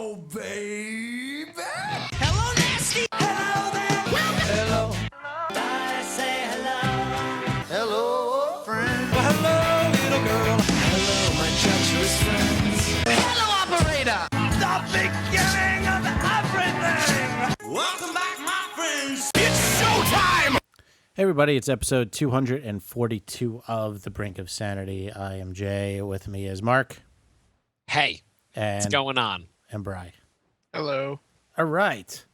Hello, baby. Hello, nasty. Hello there. Hello. I say hello. Hello, friend. Well, hello, little girl. Hello, my treacherous friends. Hello, operator. The beginning of everything. Welcome back, my friends. It's showtime. Hey everybody, it's episode 242 of The Brink of Sanity. I am Jay. With me is Mark. Hey, And, what's going on? And Bri. Hello. All right.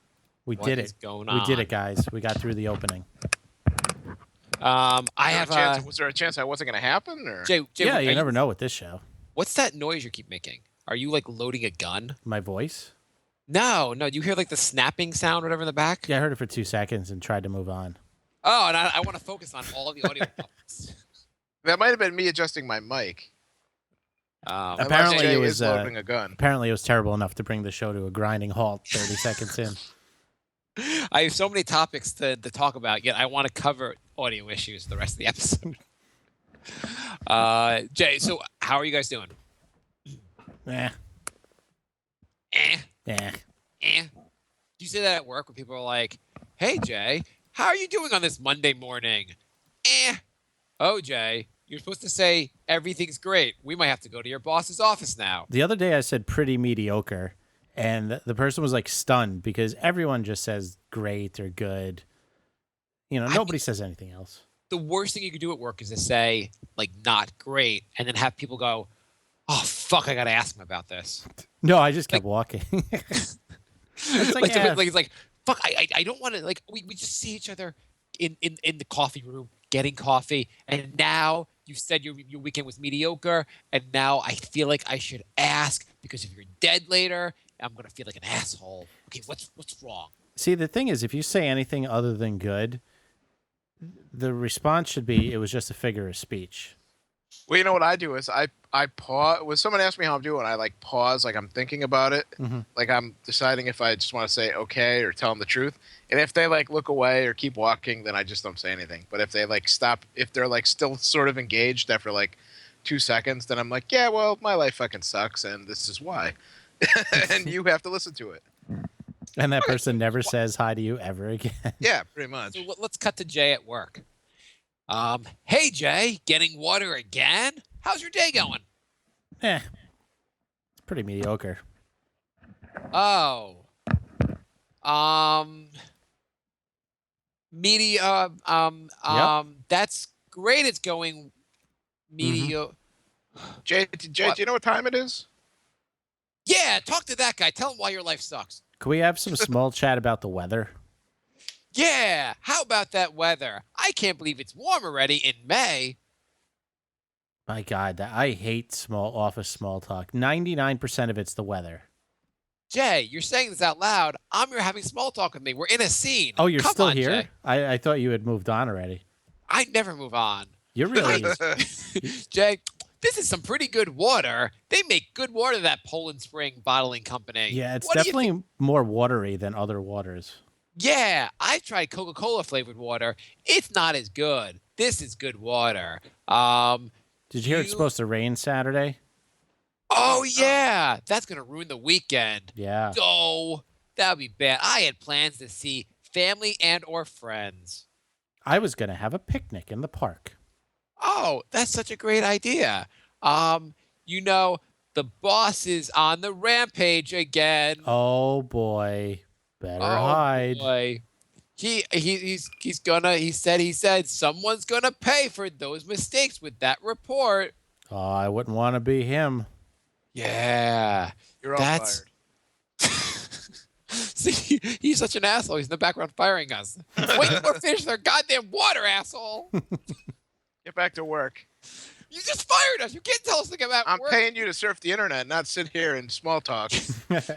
We What did is it. going We did on? it, guys. We got through the opening. I have Was there a chance that wasn't going to happen? Or Jay. Yeah, you are never know with this show. What's that noise you keep making? Are you like loading a gun? My voice? No. You hear like the snapping sound, or whatever in the back. Yeah, I heard it for 2 seconds and tried to move on. Oh, and I want to focus on all the audio. Problems. that might have been me adjusting my mic. Apparently Unless Jay it was, is loading a gun. Apparently it was terrible enough to bring the show to a grinding halt 30 seconds in. I have so many topics to talk about, yet I want to cover audio issues the rest of the episode. Jay, so how are you guys doing? Eh. Eh. Eh. Do you say that at work when people are like, "Hey, Jay, how are you doing on this Monday morning?" Oh, Jay, you're supposed to say everything's great. We might have to go to your boss's office now. The other day I said pretty mediocre, and the person was like stunned because everyone just says great or good. You know, nobody says anything else. The worst thing you could do at work is to say like not great, and then have people go, "Oh fuck, I gotta ask him about this." No, I just kept walking. It's like, yeah. It's like fuck. I don't want to like. We just see each other in the coffee room getting coffee, and now you said your weekend was mediocre, and now I feel like I should ask because if you're dead later, I'm gonna feel like an asshole. Okay, what's wrong? See, the thing is, if you say anything other than good, the response should be, it was just a figure of speech. Well, you know what I do is I pause. When someone asks me how I'm doing, I like pause, like I'm thinking about it. Mm-hmm. Like I'm deciding if I just want to say okay or tell them the truth. And if they like look away or keep walking, then I just don't say anything. But if they like stop, if they're like still sort of engaged after like 2 seconds, then I'm like, yeah, well, my life fucking sucks, and this is why. And you have to listen to it. And that person never says hi to you ever again. Yeah, pretty much. So let's cut to Jay at work. Hey Jay, getting water again? How's your day going? It's pretty mediocre. Oh. That's great. It's going mediocre. Jay, do you know what time it is? Yeah, talk to that guy. Tell him why your life sucks. Can we have some small chat about the weather? Yeah, how about that weather? I can't believe it's warm already in May. My God, I hate office small talk. 99% of it's the weather. Jay, you're saying this out loud. I'm here having small talk with me. We're in a scene. Oh, you're Come still on, here? Jay. I thought you had moved on already. I never move on. You're really... Jay, this is some pretty good water. They make good water, that Poland Spring Bottling Company. Yeah, it's What do you definitely more watery than other waters. Yeah, I tried Coca-Cola flavored water. It's not as good. This is good water. Did you hear it's supposed to rain Saturday? Oh yeah, that's gonna ruin the weekend. Yeah. Oh, that would be bad. I had plans to see family and or friends. I was going to have a picnic in the park. Oh, that's such a great idea. You know, the boss is on the rampage again. Oh, boy. Better hide. Boy. He said someone's gonna pay for those mistakes with that report. Oh, I wouldn't want to be him. Yeah. You're all fired. See, he's such an asshole. He's in the background firing us. Wait till we're finished their goddamn water, asshole. Get back to work. You just fired us. You can't tell us to get out. I'm work. paying you to surf the internet, not sit here and small talk.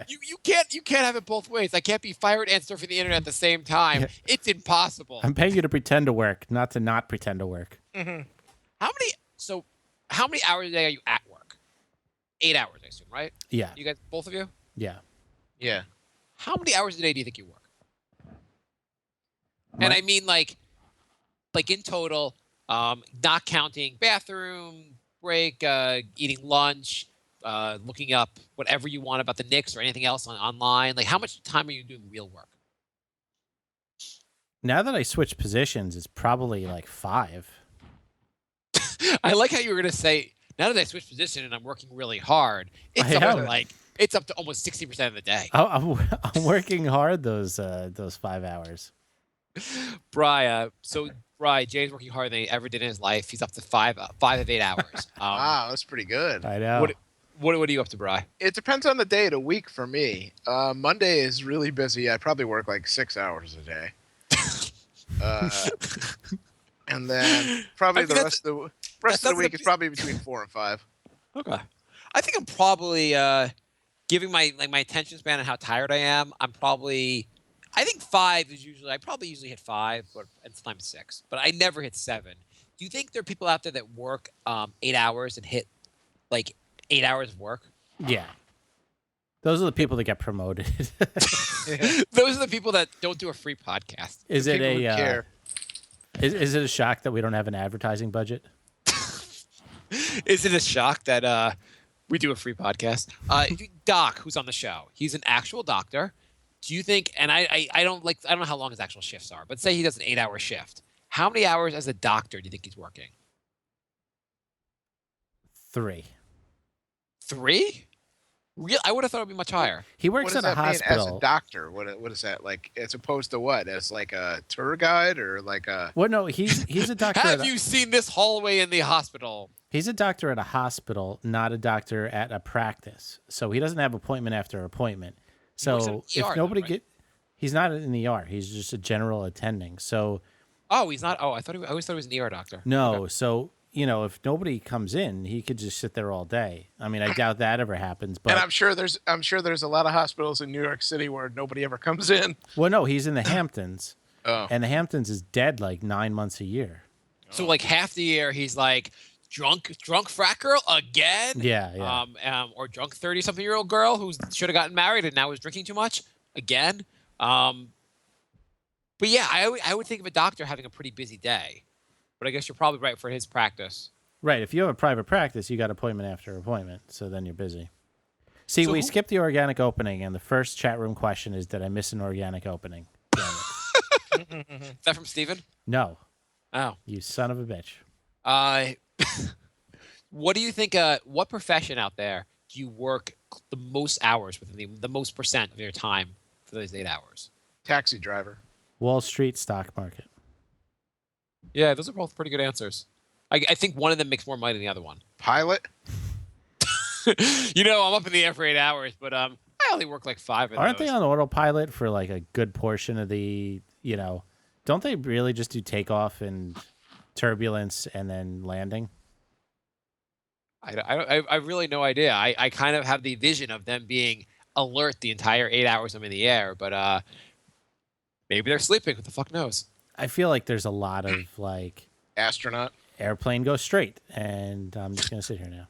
You can't have it both ways. I can't be fired and surfing the internet at the same time. Yeah. It's impossible. I'm paying you to pretend to work, not to not pretend to work. Mm-hmm. How many hours a day are you at work? 8 hours, I assume, right? Yeah. You guys, both of you? Yeah. Yeah. How many hours a day do you think you work? And I mean like in total, not counting bathroom break, eating lunch, looking up whatever you want about the Knicks or anything else online? Like, how much time are you doing real work? Now that I switched positions, it's probably like 5. I like how you were going to say, now that I switched position and I'm working really hard, it's I up to am. it's up to almost 60% of the day. I'm working hard those 5 hours. Bri, Jay's working harder than he ever did in his life. He's up to 5 of 8 hours. Wow, that's pretty good. I know. What are you up to, Bri? It depends on the day of the week for me. Monday is really busy. I probably work like 6 hours a day. And then probably the rest of the week is probably between 4 and 5. Okay. I think I'm probably giving my attention span and how tired I am. I think 5 is usually. I probably usually hit 5, and sometimes 6, but I never hit 7. Do you think there are people out there that work 8 hours and hit like 8 hours of work? Yeah. Those are the people that get promoted. Those are the people that don't do a free podcast. Is it People who care. Is it a shock that we don't have an advertising budget? Is it a shock that we do a free podcast? Doc, who's on the show, he's an actual doctor. Do you think? And I don't know how long his actual shifts are, but say he does an 8-hour shift. How many hours as a doctor do you think he's working? 3. 3? Real? I would have thought it would be much higher. He What works does at a that mean hospital. as a doctor? What is that like? As opposed to what? As like a tour guide or like a? Well, no, he's a doctor. Have you seen this hallway in the hospital? He's a doctor at a hospital, not a doctor at a practice. So he doesn't have appointment after appointment. works in So an if ER nobody though, right? he's not in the ER. He's just a general attending. So Oh, he's not. Oh, I always thought he was an ER doctor. no. Okay. So if nobody comes in, he could just sit there all day. I mean, I doubt that ever happens. But And I'm sure there's a lot of hospitals in New York City where nobody ever comes in. well, no, he's in the Hamptons, Oh, and the Hamptons is dead like 9 months a year. So like half the year he's like drunk frat girl again. Yeah. Or drunk 30-something-year-old girl who should have gotten married and now is drinking too much again. But yeah, I would think of a doctor having a pretty busy day. But I guess you're probably right for his practice. Right. If you have a private practice, you got appointment after appointment. So then you're busy. See, So we who- skipped the organic opening, and the first chat room question is, did I miss an organic opening? Damn it. Is that from Steven? No, Oh. you son of a bitch. What do you think? What profession out there do you work the most hours within the most percent of your time for those 8 hours? taxi driver. Wall Street stock market. Yeah, those are both pretty good answers. I think one of them makes more money than the other one. Pilot. I'm up in the air for 8 hours, but I only work like 5 of Aren't those. they on autopilot for like a good portion of the, don't they really just do takeoff and turbulence and then landing? I really no idea. I kind of have the vision of them being alert the entire 8 hours I'm in the air, but maybe they're sleeping. Who the fuck knows? I feel like there's a lot of like Astronaut. airplane goes straight, and I'm just going to sit here now.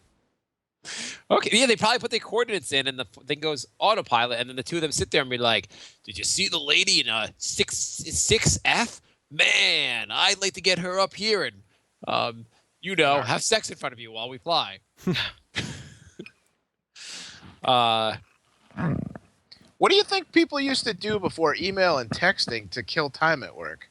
Okay, yeah, they probably put their coordinates in, and the thing goes autopilot, and then the two of them sit there and be like, "Did you see the lady in a 6F? Man, I'd like to get her up here and, have sex in front of you while we fly." What do you think people used to do before email and texting to kill time at work?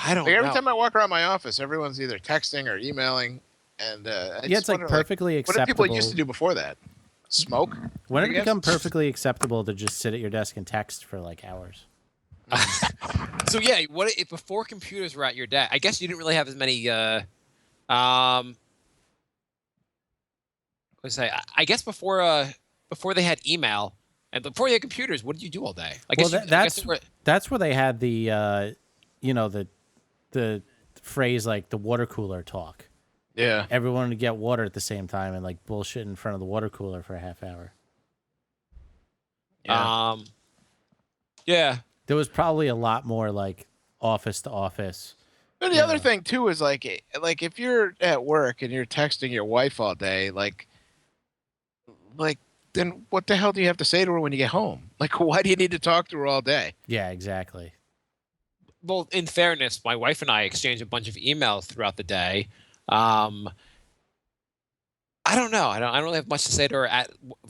I don't Like every know. time I walk around my office, everyone's either texting or emailing, and It's like perfectly What did acceptable. people used to do before that? Smoke? When I did it guess? become perfectly acceptable to just sit at your desk and text for like hours? So yeah, before computers were at your desk? I guess you didn't really have as many. I guess before they had email and before they had computers, what did you do all day? I guess Well, that's where they had the the phrase like the water cooler talk. Yeah. Everyone would get water at the same time and like bullshit in front of the water cooler for a half hour. Yeah. There was probably a lot more like office to office. And the Yeah. other thing too is like if you're at work and you're texting your wife all day, like then what the hell do you have to say to her when you get home? Like, why do you need to talk to her all day? Yeah, exactly. Well, in fairness, my wife and I exchange a bunch of emails throughout the day. I I don't know. I don't really have much to say to her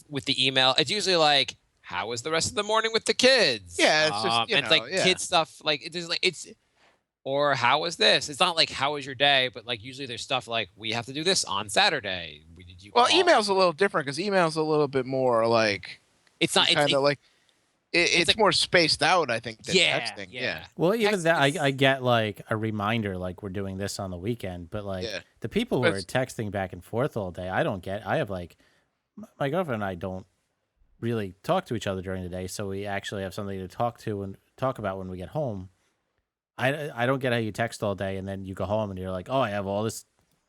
with the email. It's usually like, how was the rest of the morning with the kids? Yeah, it's just, and it's like yeah. kid stuff. Like or how was this? It's not like how was your day, but like usually there's stuff like we have to do this on Saturday. Did you Well, call? email's a little different because email's a little bit more like It's not kind of like it's like- more spaced out, I think, than Yeah, texting. yeah. Well, even Text that, is- I get like a reminder, like we're doing this on the weekend. But like Yeah. the people who But are it's- texting back and forth all day, I don't get. I have like my girlfriend and I don't really talk to each other during the day, so we actually have something to talk about when we get home. I don't get how you text all day and then you go home and you're like, oh, I have all this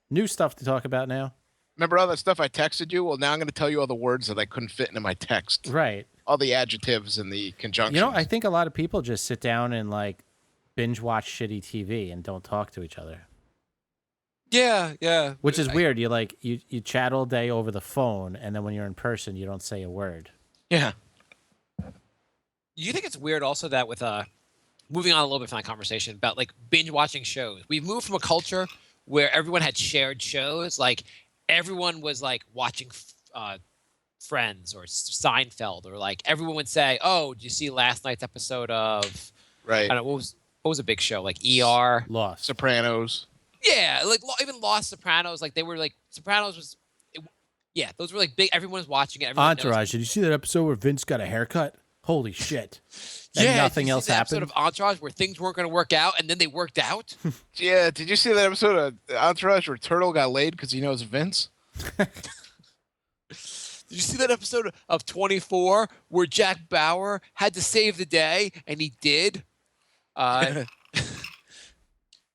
new stuff to talk about now. Remember all that stuff I texted you? Well, now I'm going to tell you all the words that I couldn't fit into my text. Right. All the adjectives and the conjunctions. You know, I think a lot of people just sit down and like binge watch shitty TV and don't talk to each other. Yeah. Which is weird. You chat all day over the phone, and then when you're in person, you don't say a word. Yeah. You think it's weird also that with moving on a little bit from that conversation about like binge watching shows, we've moved from a culture where everyone had shared shows, like everyone was like watching Friends or Seinfeld, or like everyone would say, "Oh, did you see last night's episode of Right. I don't know what was a big show like ER?" Lost. Sopranos. Yeah, like even Lost, Sopranos, like they were like Sopranos was, yeah, those were like big. Everyone was watching it. Everyone knows. Entourage. Did you see that episode where Vince got a haircut? Holy shit. And Yeah, nothing did you else see the episode happened. of Entourage where things weren't going to work out, and then they worked out. Yeah. Did you see that episode of Entourage where Turtle got laid because he knows Vince? Did you see that episode of 24 where Jack Bauer had to save the day, and he did?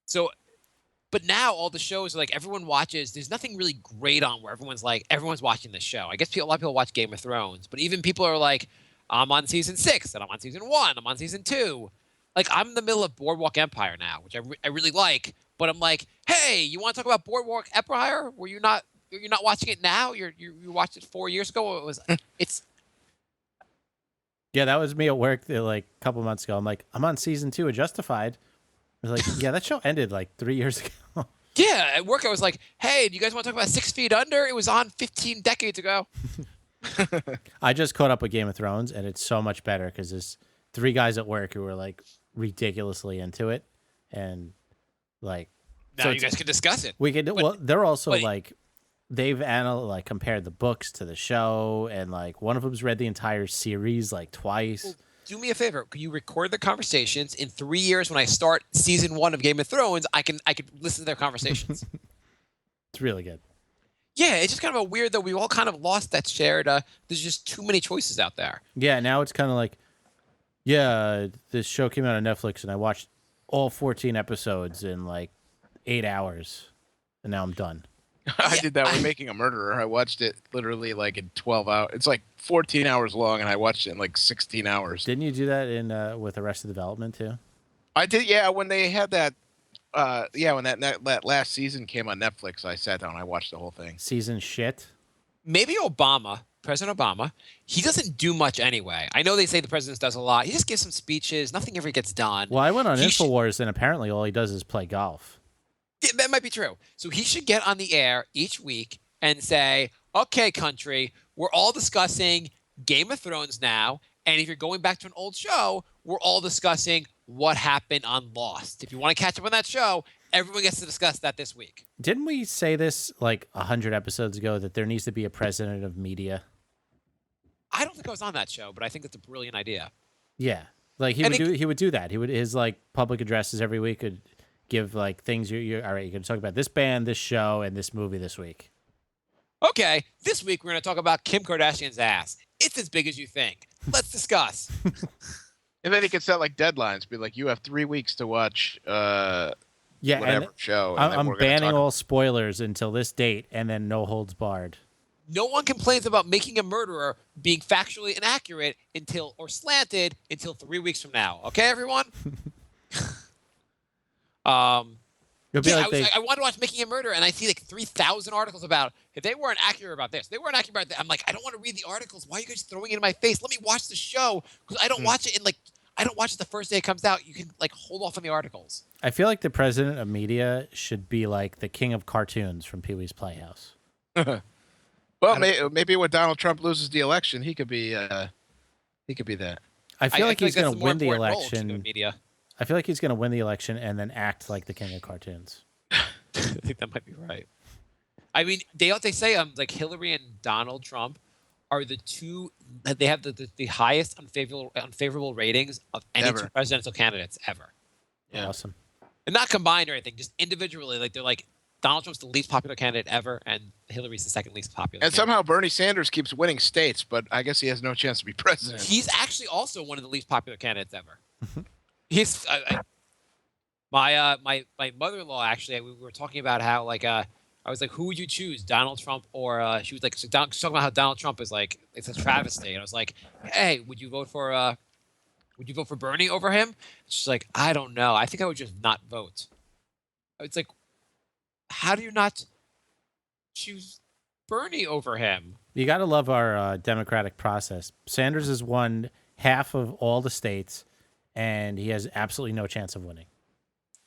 So, but now all the shows are like everyone watches. There's nothing really great on where everyone's watching this show. I guess a lot of people watch Game of Thrones, but even people are like, I'm on season 6, and I'm on season 1, I'm on season 2. Like I'm in the middle of Boardwalk Empire now, which I really like. But I'm like, hey, you want to talk about Boardwalk Empire? You're not watching it now? You watched it 4 years ago. It's Yeah, that was me at work like a couple months ago. I'm like, I'm on season 2 of Justified. I was like, yeah, that show ended like 3 years ago. Yeah, at work I was like, hey, do you guys want to talk about 6 Feet Under? It was on 15 decades ago. I just caught up with Game of Thrones, and it's so much better because there's 3 guys at work who were like ridiculously into it, and like Now you guys can discuss it. we could. Well, they're also but- like they've compared the books to the show, and like one of them's read the entire series like twice. Well, do me a favor. Can you record the conversations? In 3 years, when I start season 1 of Game of Thrones, I can listen to their conversations. It's really good. Yeah, it's just kind of a weird that we all kind of lost that shared. There's just too many choices out there. Yeah, now it's kind of like, yeah, this show came out on Netflix, and I watched all 14 episodes in like 8 hours, and now I'm done. I did that with Making a Murderer. I watched it literally like in 12 hours. It's like 14 hours long, and I watched it in like 16 hours. Didn't you do that in with Arrested Development too? I did, yeah. When they had that, when that last season came on Netflix, I sat down. I watched the whole thing. Season shit. Maybe President Obama, he doesn't do much anyway. I know they say the president does a lot. He just gives some speeches. Nothing ever gets done. Well, I went on He should- Infowars, and apparently all he does is play golf. Yeah, that might be true. So he should get on the air each week and say, okay, country, we're all discussing Game of Thrones now. And if you're going back to an old show, we're all discussing what happened on Lost. If you want to catch up on that show, everyone gets to discuss that this week. Didn't we say this like 100 episodes ago that there needs to be a president of media? I don't think I was on that show, but I think that's a brilliant idea. Yeah, like he would do that. His like public addresses every week would give like things you all right. You can talk about this band, this show, and this movie this week. Okay, this week we're going to talk about Kim Kardashian's ass. It's as big as you think. Let's discuss. And then he could set like deadlines, be like, you have 3 weeks to watch Yeah, whatever and show. And then I'm we're gonna banning talk- all spoilers until this date, and then no holds barred. No one complains about Making a Murderer being factually inaccurate or slanted until 3 weeks from now. Okay, everyone? It'll be Yeah, like I want to watch Making a Murderer, and I see like 3,000 articles about if they weren't accurate about this, they weren't accurate about that. I'm like, I don't want to read the articles. Why are you guys throwing it in my face? Let me watch the show because I don't watch it I don't watch it the first day it comes out. You can like hold off on the articles. I feel like the president of media should be like the king of cartoons from Pee Wee's Playhouse. Well, maybe when Donald Trump loses the election, he could be that. I feel like he's that's going to the more win the important role, election. media. I feel like he's going to win the election and then act like the king of cartoons. I think that might be right. I mean, they say like Hillary and Donald Trump are the two that they have the highest unfavorable ratings of any Ever. two presidential candidates ever. Yeah. Awesome. And not combined or anything, just individually. Like they're like Donald Trump's the least popular candidate ever, and Hillary's the second least popular. And candidate. somehow Bernie Sanders keeps winning states, but I guess he has no chance to be president. He's actually also one of the least popular candidates ever. He's my mother-in-law actually. We were talking about how like I was like, who would you choose, Donald Trump or she was like, she's talking about how Donald Trump is like it's a travesty, and I was like, hey, would you vote for Bernie over him? She's like, I don't know. I think I would just not vote. It's like, how do you not choose Bernie over him? You got to love our democratic process. Sanders has won half of all the states, and he has absolutely no chance of winning.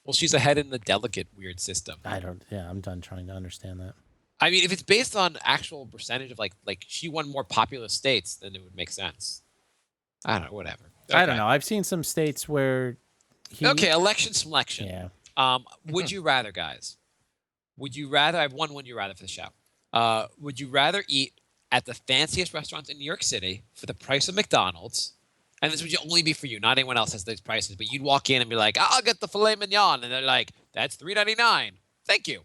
Well, she's ahead in the delegate weird system. I'm done trying to understand that. I mean, if it's based on actual percentage of like she won more populous states, then it would make sense. I don't know, whatever. I don't know. I've seen some states where Okay, election selection. Yeah. Would you rather, guys? Would you rather? I have one would you rather for the show. Would you rather eat at the fanciest restaurants in New York City for the price of McDonald's? And this would only be for you, not anyone else has these prices. But you'd walk in and be like, "I'll get the filet mignon," and they're like, "That's $3.99. Thank you."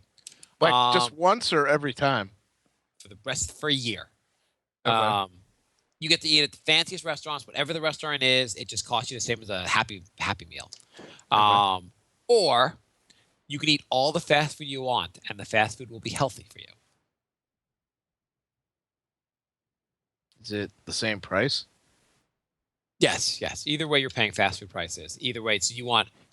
Like just once or every time? For a year. Okay. You get to eat at the fanciest restaurants, whatever the restaurant is. It just costs you the same as a Happy Meal. Or you can eat all the fast food you want, and the fast food will be healthy for you. Is it the same price? Yes. Either way, you're paying fast food prices. Either way,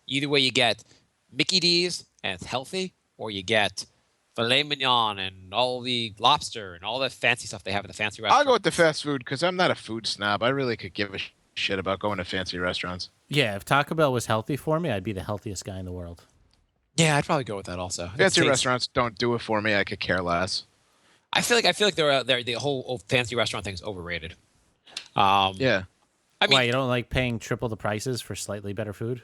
either way you get Mickey D's and it's healthy, or you get filet mignon and all the lobster and all the fancy stuff they have at the fancy restaurants. I'll go with the fast food because I'm not a food snob. I really could give a shit about going to fancy restaurants. Yeah, if Taco Bell was healthy for me, I'd be the healthiest guy in the world. Yeah, I'd probably go with that also. Fancy restaurants don't do it for me. I could care less. I feel like the whole fancy restaurant thing is overrated. Yeah. I mean, Why, you don't like paying triple the prices for slightly better food?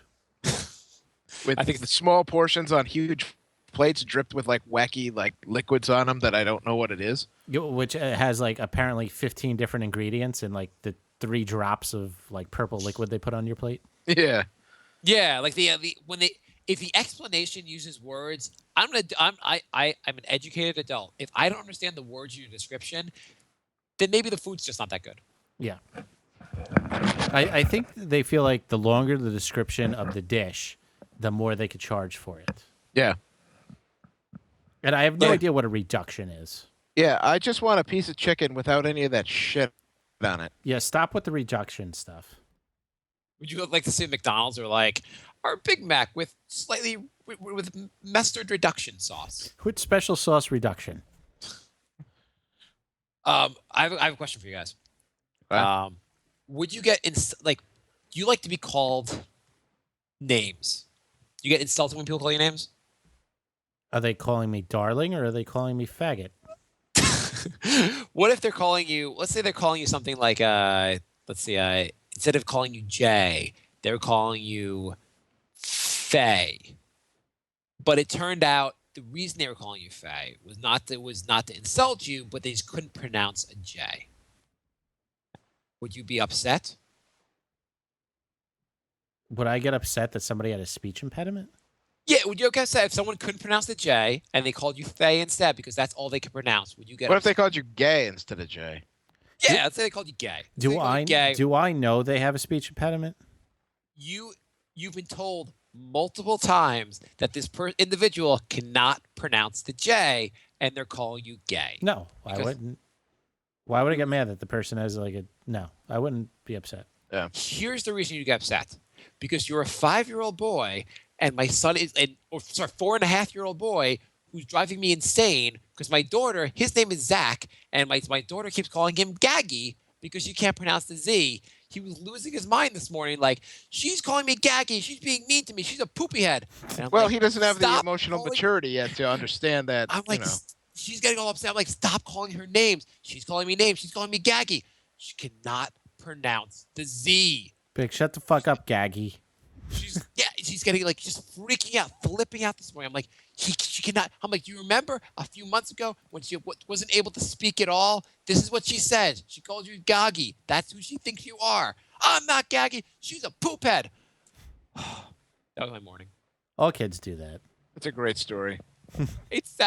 With the small portions on huge plates dripped with like wacky like liquids on them that I don't know what it is. Which has like apparently 15 different ingredients and like the 3 drops of like purple liquid they put on your plate. Yeah. Yeah, like if the explanation uses words, I'm an educated adult. If I don't understand the words in your description, then maybe the food's just not that good. Yeah. I think they feel like the longer the description of the dish, the more they could charge for it. Yeah. And I have no idea what a reduction is. Yeah, I just want a piece of chicken without any of that shit on it. Yeah, stop with the reduction stuff. Would you like to see McDonald's or like our Big Mac with mustard reduction sauce? With special sauce reduction. I have a question for you guys. Okay. Would you get do you like to be called names? Do you get insulted when people call you names? Are they calling me darling or are they calling me faggot? What if they're calling you? Let's say they're calling you something like instead of calling you Jay, they're calling you Faye. But it turned out the reason they were calling you Faye was not to insult you, but they just couldn't pronounce a J. Would you be upset? Would I get upset that somebody had a speech impediment? Yeah, would you get upset if someone couldn't pronounce the J and they called you Faye instead because that's all they could pronounce? Would you get What if upset? they called you gay instead of Jay? Yeah, let's say they called you gay. Do I know they have a speech impediment? You've been told multiple times that this individual cannot pronounce the J, and they're calling you gay. No, I wouldn't. Why would I get mad that the person has no, I wouldn't be upset. Yeah. Here's the reason you get upset. Because you're a 5-year-old boy, and my son is, 4.5-year-old boy who's driving me insane because my daughter, his name is Zach, and my daughter keeps calling him Gaggy because she can't pronounce the Z. He was losing his mind this morning, like, she's calling me Gaggy. She's being mean to me. She's a poopy head. Well, he doesn't have the "Stop emotional calling-" maturity yet to understand that. I'm like, She's getting all upset. I'm like, stop calling her names. She's calling me names. She's calling me Gaggy. She cannot pronounce the Z. Big, shut the fuck up, Gaggy. She's getting like just freaking out, flipping out this morning. I'm like, she cannot. I'm like, you remember a few months ago when she wasn't able to speak at all? This is what she said. She called you Gaggy. That's who she thinks you are. I'm not Gaggy. She's a poop head. That was my morning. All kids do that. It's a great story. It's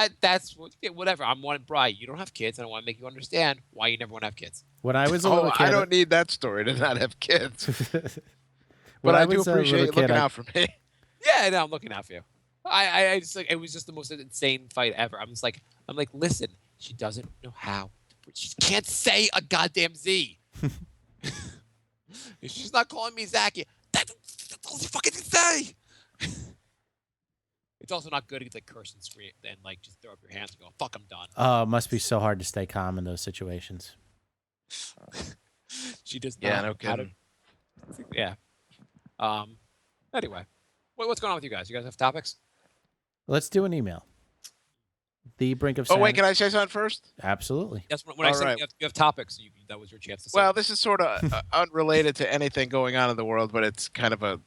whatever. I'm one Bri. You don't have kids, and I want to make you understand why you never want to have kids. When I was a Oh, little kid, I don't need that story to not have kids. when But I do was a appreciate you little kid, looking I- out for me. Yeah, no, I'm looking out for you. I just like it was just the most insane fight ever. I'm like, listen, she doesn't know how. She can't say a goddamn Z. She's not calling me Zachy. That's all she fucking can say. It's also not good to like curse and scream and like just throw up your hands and go, fuck, I'm done. Oh, it must be so hard to stay calm in those situations. She does not. Yeah, no how to- kidding. Yeah. Anyway, what's going on with you guys? You guys have topics? Let's do an email. The brink of Oh, sand. wait, can I say something first? Absolutely. Yes. When I All said right. you have topics, that was your chance to say. Well, this is sort of unrelated to anything going on in the world, but it's kind of a.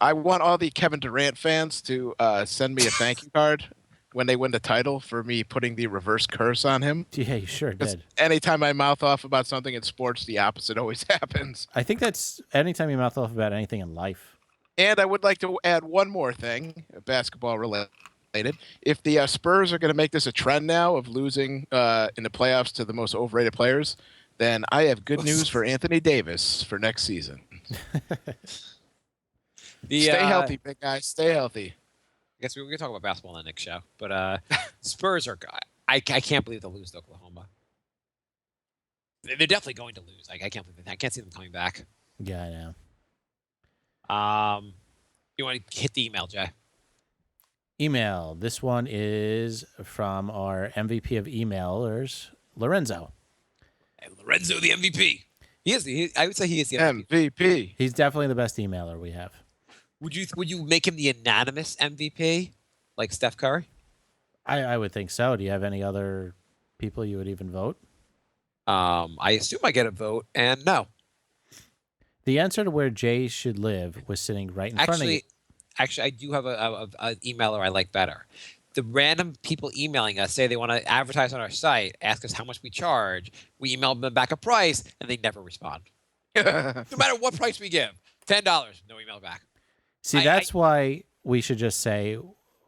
I want all the Kevin Durant fans to send me a thank you card when they win the title for me putting the reverse curse on him. Yeah, you sure 'Cause did. anytime I mouth off about something in sports, the opposite always happens. I think that's anytime you mouth off about anything in life. And I would like to add one more thing, basketball related. If the Spurs are going to make this a trend now of losing in the playoffs to the most overrated players, then I have good news for Anthony Davis for next season. Stay healthy, big guy. Stay healthy. I guess we're going to talk about basketball in the next show. But Spurs are. I can't believe they'll lose to Oklahoma. They're definitely going to lose. I can't believe I can't see them coming back. Yeah, I know. You want to hit the email, Jay? Email. This one is from our MVP of emailers, Lorenzo. And Lorenzo, the MVP. I would say he is the MVP. MVP. He's definitely the best emailer we have. Would you make him the unanimous MVP, like Steph Curry? I would think so. Do you have any other people you would even vote? I assume I get a vote, and no. The answer to where Jay should live was sitting right in front of you. Actually, I do have a emailer I like better. The random people emailing us say they want to advertise on our site, ask us how much we charge. We email them back a price, and they never respond. No matter what price we give, $10, no email back. See, that's why we should just say,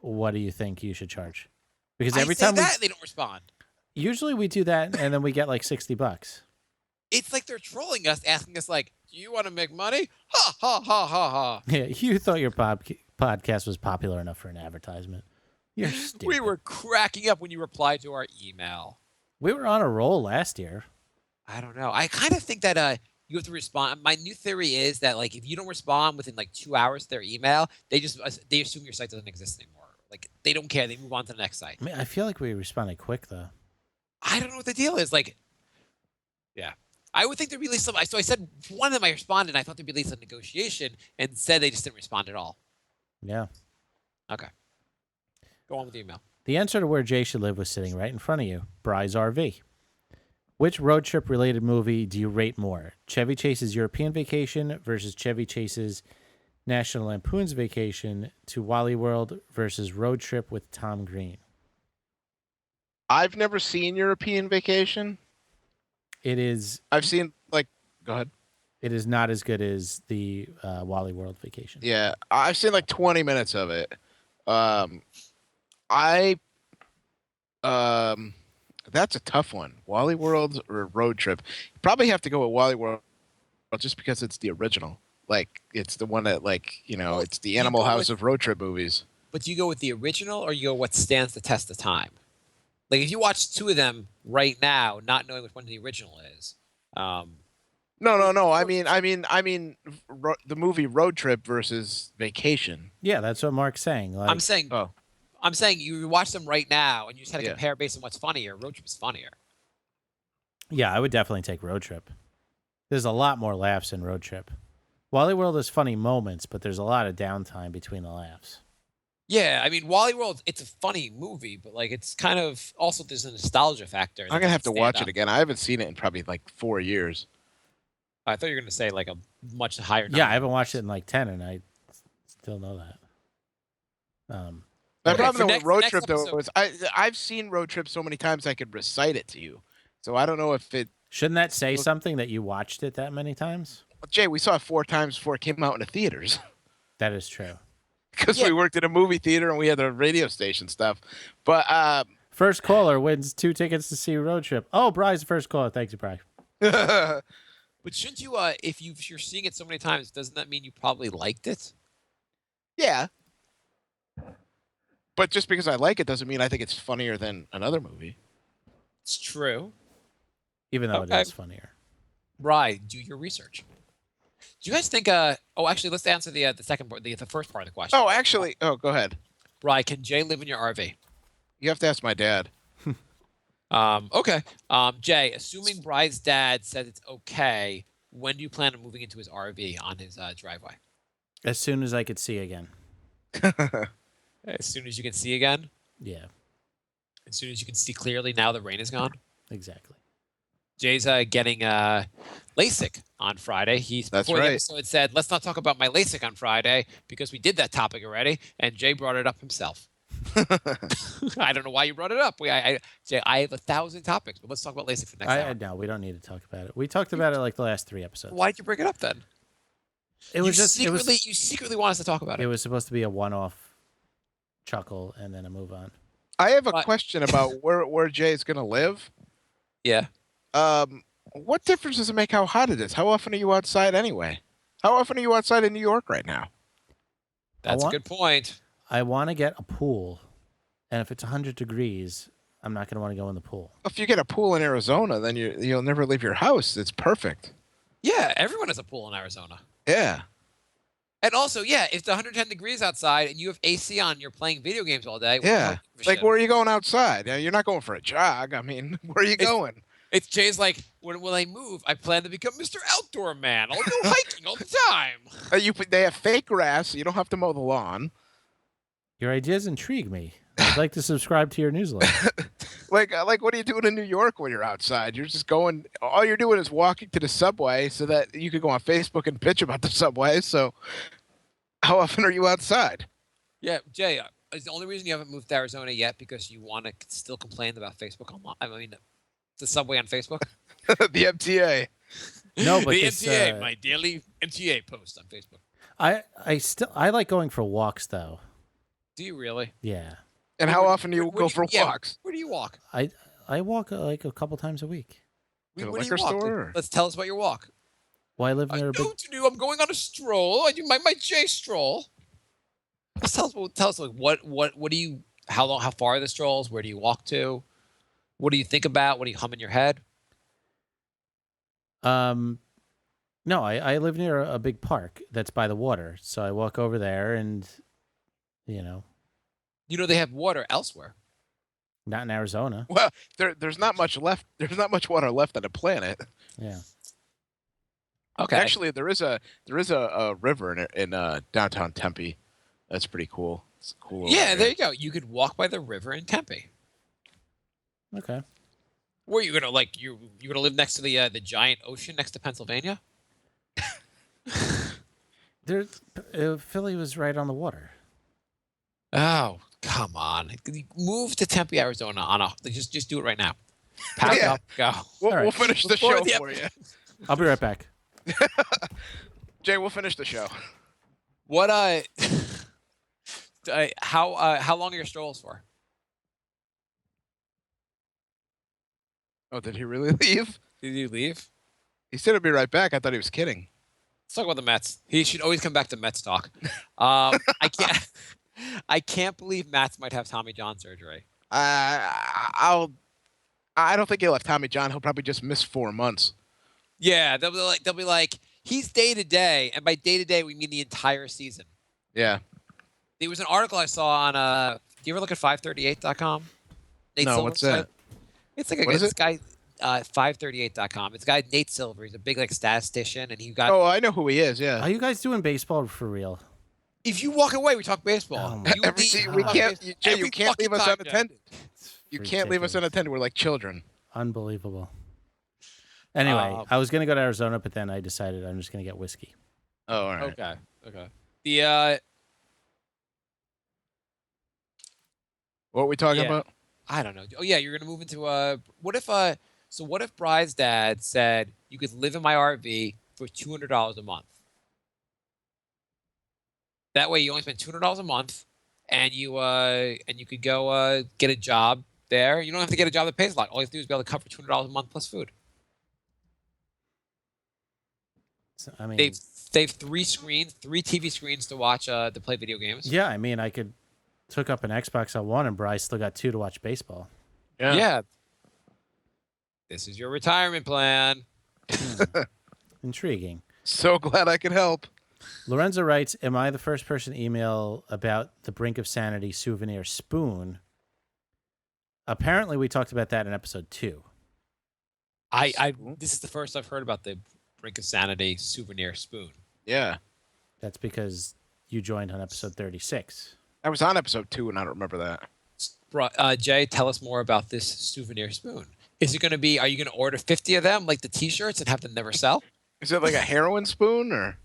"What do you think you should charge?" Because every time they don't respond. usually we do that, and then we get like $60. It's like they're trolling us, asking us like, "Do you want to make money?" Ha ha ha ha ha. Yeah, you thought your podcast was popular enough for an advertisement. You're stupid. We were cracking up when you replied to our email. We were on a roll last year. I don't know. I kind of think that you have to respond. My new theory is that like if you don't respond within like 2 hours to their email, they assume your site doesn't exist anymore. Like they don't care. They move on to the next site. I mean, I feel like we responded quick though. I don't know what the deal is. Like, yeah, I would think there'd be at least some. So I said one of them I responded. And I thought there'd be at least a negotiation, and said they just didn't respond at all. Yeah. Okay, go on with the email. The answer to where Jay should live was sitting right in front of you. Bry's RV. Which road trip related movie do you rate more? Chevy Chase's European Vacation versus Chevy Chase's National Lampoon's Vacation to Wally World versus Road Trip with Tom Green. I've never seen European Vacation. It is I've seen go ahead. it is not as good as the Wally World Vacation. Yeah, I've seen like 20 minutes of it. That's a tough one. Wally World or Road Trip? You probably have to go with Wally World just because it's the original. Like it's the one that it's the Animal House of road trip movies. But do you go with the original, or you go what stands the test of time? Like if you watch two of them right now, not knowing which one the original is. No. I mean, the movie Road Trip versus Vacation. Yeah, that's what Mark's saying. Like, I'm saying you watch them right now, and you just had to Yeah. compare based on what's funnier. Road Trip is funnier. yeah, I would definitely take Road Trip. There's a lot more laughs in Road Trip. Wally World has funny moments, but there's a lot of downtime between the laughs. Yeah, I mean, Wally World, it's a funny movie, but like it's kind of also there's a nostalgia factor. I'm gonna have to watch it again. I haven't seen it in probably like 4 years. I thought you were going to say like a much higher number. Yeah, I haven't watched it in like 10, and I still know that. My Okay, problem for with Road next Trip though episode- is I've seen Road Trip so many times I could recite it to you. So I don't know if it. Shouldn't that say something that you watched it that many times? Jay, we saw it 4 times before it came out in the theaters That is true. because we worked in a movie theater and we had the radio station stuff. But First caller wins 2 tickets to see Road Trip. Oh, Bry's the first caller. Thank you, Bry. But shouldn't you, if you're seeing it so many times, doesn't that mean you probably liked it? yeah. But just because I like it doesn't mean I think it's funnier than another movie. It's true. Even though Okay. it is funnier. Bry, do your research. Do you guys think? Oh, actually, let's answer the second part, the first part of the question. Oh, actually, go ahead. Bry, can Jay live in your RV? You have to ask my dad. Okay. Jay, assuming Bry's dad said it's okay, when do you plan on moving into his RV on his driveway? As soon as I could see again. As soon as you can see again. Yeah, As soon as you can see clearly. Now the rain is gone. exactly. Jay's getting LASIK on Friday. He's That's before the right. episode said, "Let's not talk about my LASIK on Friday because we did that topic already." And Jay brought it up himself. I don't know why you brought it up. Jay, I have 1,000 topics, but let's talk about LASIK for the next hour. No, we don't need to talk about it. We talked about it like the last 3 episodes. Why'd you bring it up then? It was just you secretly want us to talk about it it. was supposed to be a one-off chuckle and then a move on. I have a But- question about where Jay's gonna live. Yeah. What difference does it make how hot it is? How often are you outside anyway? How often are you outside in New York right now? That's a want- good point. I want to get a pool, and if it's 100 degrees, I'm not going to want to go in the pool. If you get a pool in Arizona, then you'll never leave your house. It's perfect. Yeah, everyone has a pool in Arizona. Yeah. And also, yeah, if it's 110 degrees outside and you have AC on, you're playing video games all day. Yeah. Like, where are you going outside? You're not going for a jog. I mean, where are you going? It's Jay's like, when will I move? I plan to become Mr. Outdoor Man. I'll go hiking all the time. They have fake grass. So you don't have to mow the lawn. Your ideas intrigue me. I'd like to subscribe to your newsletter. Like, what are you doing in New York when you're outside? You're just going. All you're doing is walking to the subway so that you could go on Facebook and bitch about the subway. So, how often are you outside? Yeah, Jay, is the only reason you haven't moved to Arizona yet because you want to still complain about Facebook online? I mean, the subway on Facebook? The MTA. No, but the this, MTA, my daily MTA post on Facebook. I like going for walks though. Do you really? Yeah, And how often do you go for yeah, walks? Where do you walk? I walk like a couple times a week. To the Where do you liquor walk? store? Let's tell us about your walk. Well, I live I near a big. don't do. I'm going on a stroll. I do my J stroll. Let's tell us like what do you how far are the strolls? Where do you walk to? What do you think about? What do you hum in your head? No, I live near a big park that's by the water, so I walk over there, and you know, They have water elsewhere. not in Arizona. Well, there's not much left. There's not much water left on the planet. Yeah, Okay. Actually, there is a river in downtown Tempe. That's pretty cool. It's cool. over Yeah, there you go. You could walk by the river in Tempe. okay. Where you gonna like you gonna live next to the giant ocean next to Pennsylvania? There, Philly was right on the water. Oh, come on! Move to Tempe, Arizona. Just do it right now. Pack Yeah. up, go. We'll, All right. we'll finish the Before show the for you. I'll be right back. Jay, we'll finish the show. What how long are your strolls for? Oh, did he really leave? Did you leave? He said he'd be right back. I thought he was kidding. Let's talk about the Mets. He should always come back to Mets talk. I can't believe Mets might have Tommy John surgery. I don't think he'll have Tommy John. He'll probably just miss 4 months. Yeah, they'll be like he's day to day, and by day to day we mean the entire season. Yeah. There was an article I saw on do you ever look at 538.com? No, what's that? It's like What is this it? guy 538.com. It's a guy Nate Silver. He's a big like statistician, and he got Oh, I know who he is. Yeah. Are you guys doing baseball for real? If you walk away, we talk baseball. Oh my You Every leave, we God. can't. baseball. Jay, Every you can't leave fucking us time, Jay. unattended. It's You can't leave us ridiculous. unattended. We're like children. Unbelievable. Anyway, Um, I was gonna go to Arizona, but then I decided I'm just gonna get whiskey. Oh, all right. Okay. The What are we talking Yeah. about? I don't know. Oh yeah, you're gonna move into what if so what if Bride's dad said you could live in my RV for $200 a month? That way you only spend $200 a month and you could go get a job there. You don't have to get a job that pays a lot. All you have to do is be able to cover $200 a month plus food. So, I mean, They've three TV screens to watch to play video games. yeah, I mean, I could hook up an Xbox on one, and Bryce still got two to watch baseball. Yeah. This is your retirement plan. Intriguing. So glad I could help. Lorenzo writes, "Am I the first person to email about the Brink of Sanity souvenir spoon?" Apparently, we talked about that in episode 2. This is the first I've heard about the Brink of Sanity souvenir spoon. Yeah. That's because you joined on episode 36. I was on episode 2 and I don't remember that. Jay, tell us more about this souvenir spoon. Is it going to be? Are you going to order 50 of them, like the T-shirts, and have them never sell? Is it like a heroin spoon or?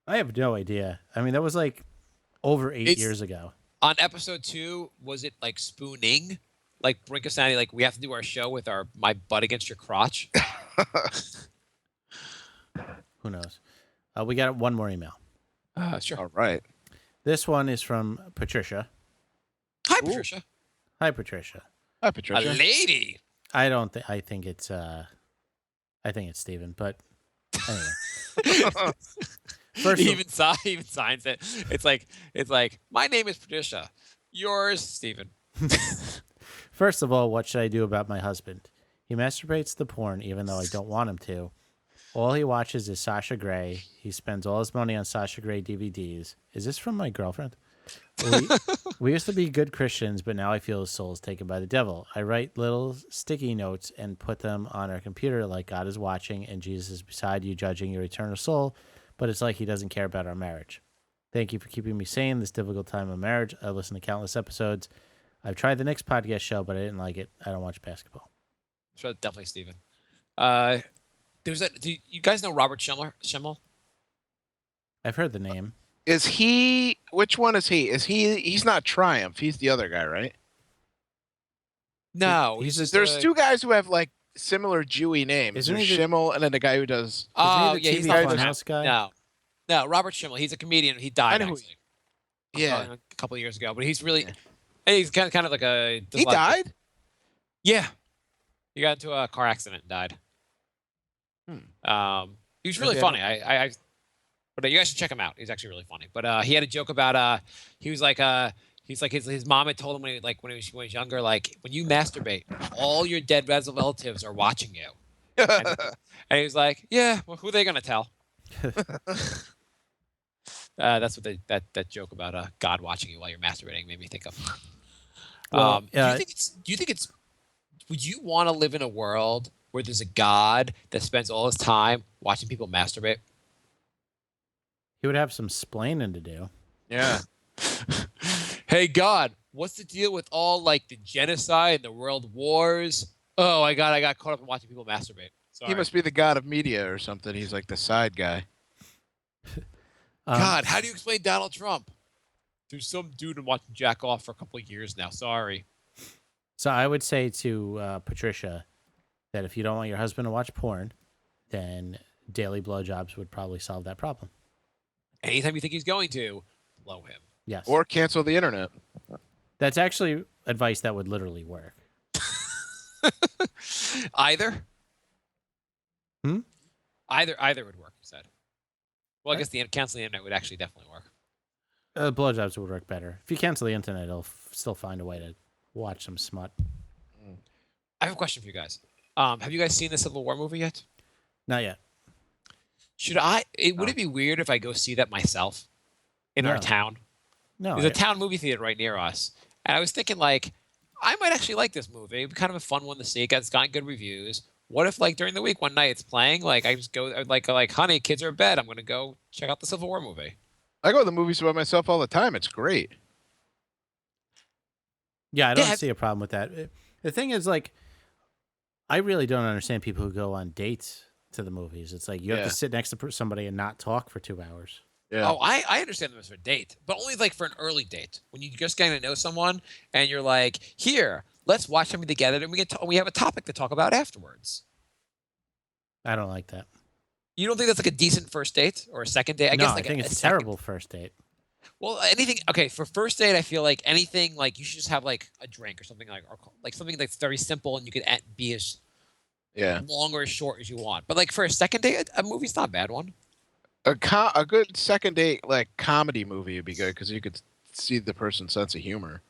I have no idea. I mean, that was like over 8 years ago. On episode 2, was it like spooning? Like Brink of Sanity, like we have to do our show with my butt against your crotch? Who knows? We got one more email. Sure. All right. This one is from Patricia. Hi, Patricia. Hi, Patricia. Hi, A Patricia. lady. I don't think. I think it's Steven, but anyway. First, He even signs it. It's like my name is Patricia. Yours, Stephen. First of all, what should I do about my husband? He masturbates to porn even though I don't want him to. All he watches is Sasha Grey. He spends all his money on Sasha Grey DVDs. Is this from my girlfriend? We used to be good Christians, but now I feel his soul is taken by the devil. I write little sticky notes and put them on our computer like God is watching and Jesus is beside you judging your eternal soul, but it's like he doesn't care about our marriage. Thank you for keeping me sane this difficult time of marriage. I listened to countless episodes. I've tried the next podcast show, but I didn't like it. I don't watch basketball. So definitely Stephen. Do you guys know Robert Schimmel? I've heard the name. Is he? Which one is he? He's not Triumph. He's the other guy, right? No, He's just There's two guys who have like similar Jewy names. Isn't There's he the- Schimmel and then the guy who does. Oh, Isn't he yeah, the he's TV not Funhouse guy? No, Robert Schimmel. He's a comedian. He died I know who actually. Yeah. A couple of years ago, but he's really, he's kind of like a. does He a lot of- died? Yeah, he got into a car accident and died. He was really Okay. funny. But you guys should check him out. He's actually really funny. But he had a joke about he was like he's like his mom had told him when he was younger, like when you masturbate, all your dead relatives are watching you. And he was like, yeah, well, who are they gonna tell? That's what that joke about God watching you while you're masturbating made me think of. Well, Do you think it's? Would you want to live in a world where there's a God that spends all his time watching people masturbate? He would have some splaining to do. Yeah. Hey God, what's the deal with all like the genocide and the world wars? Oh, I got caught up in watching people masturbate. Sorry. He must be the god of media or something. He's like the side guy. God, how do you explain Donald Trump? There's some dude been watching jack off for a couple of years now. Sorry. So I would say to Patricia that if you don't want your husband to watch porn, then daily blowjobs would probably solve that problem. Anytime you think he's going to, blow him. Yes. Or cancel the internet. That's actually advice that would literally work. Either. Hmm? Either would work. You said. Well, I guess the canceling the internet would actually definitely work. Blowjobs would work better. If you cancel the internet, it'll still find a way to watch some smut. I have a question for you guys. Have you guys seen the Civil War movie yet? Not yet. Would it be weird if I go see that myself in our No. town? No. There's a town movie theater right near us. And I was thinking, like, I might actually like this movie. It'd be kind of a fun one to see. It's gotten good reviews. What if, like, during the week, one night it's playing? Like, I just go, like, honey, kids are in bed. I'm going to go check out the Civil War movie. I go to the movies by myself all the time. It's great. Yeah, I don't Yeah. see a problem with that. The thing is, like, I really don't understand people who go on dates to the movies. It's like you have Yeah. to sit next to somebody and not talk for 2 hours. Yeah. Oh, I understand them as for a date, but only like for an early date when you just getting to know someone and you're like, here, let's watch something together, and we have a topic to talk about afterwards. I don't like that. You don't think that's like a decent first date or a second date? I No, guess I like think a it's a second- terrible first date. Well, anything okay for first date. I feel like anything like you should just have like a drink or something like something that's very simple and you can be as Yeah. long or as short as you want. But like for a second date, a movie's not a bad one. A good second date like comedy movie would be good because you could see the person's sense of humor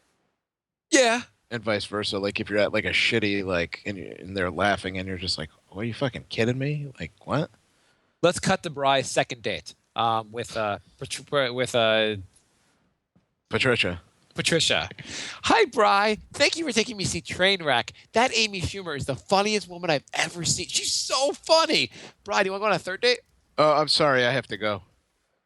Yeah. and vice versa. Like if you're at like a shitty like and they're laughing and you're just like, "Are you fucking kidding me? Like what?" Let's cut to Bry's second date with Patricia. Patricia. Hi, Bri. Thank you for taking me to see Trainwreck. That Amy Schumer is the funniest woman I've ever seen. She's so funny. Bri, do you want to go on a third date? Oh, I'm sorry, I have to go.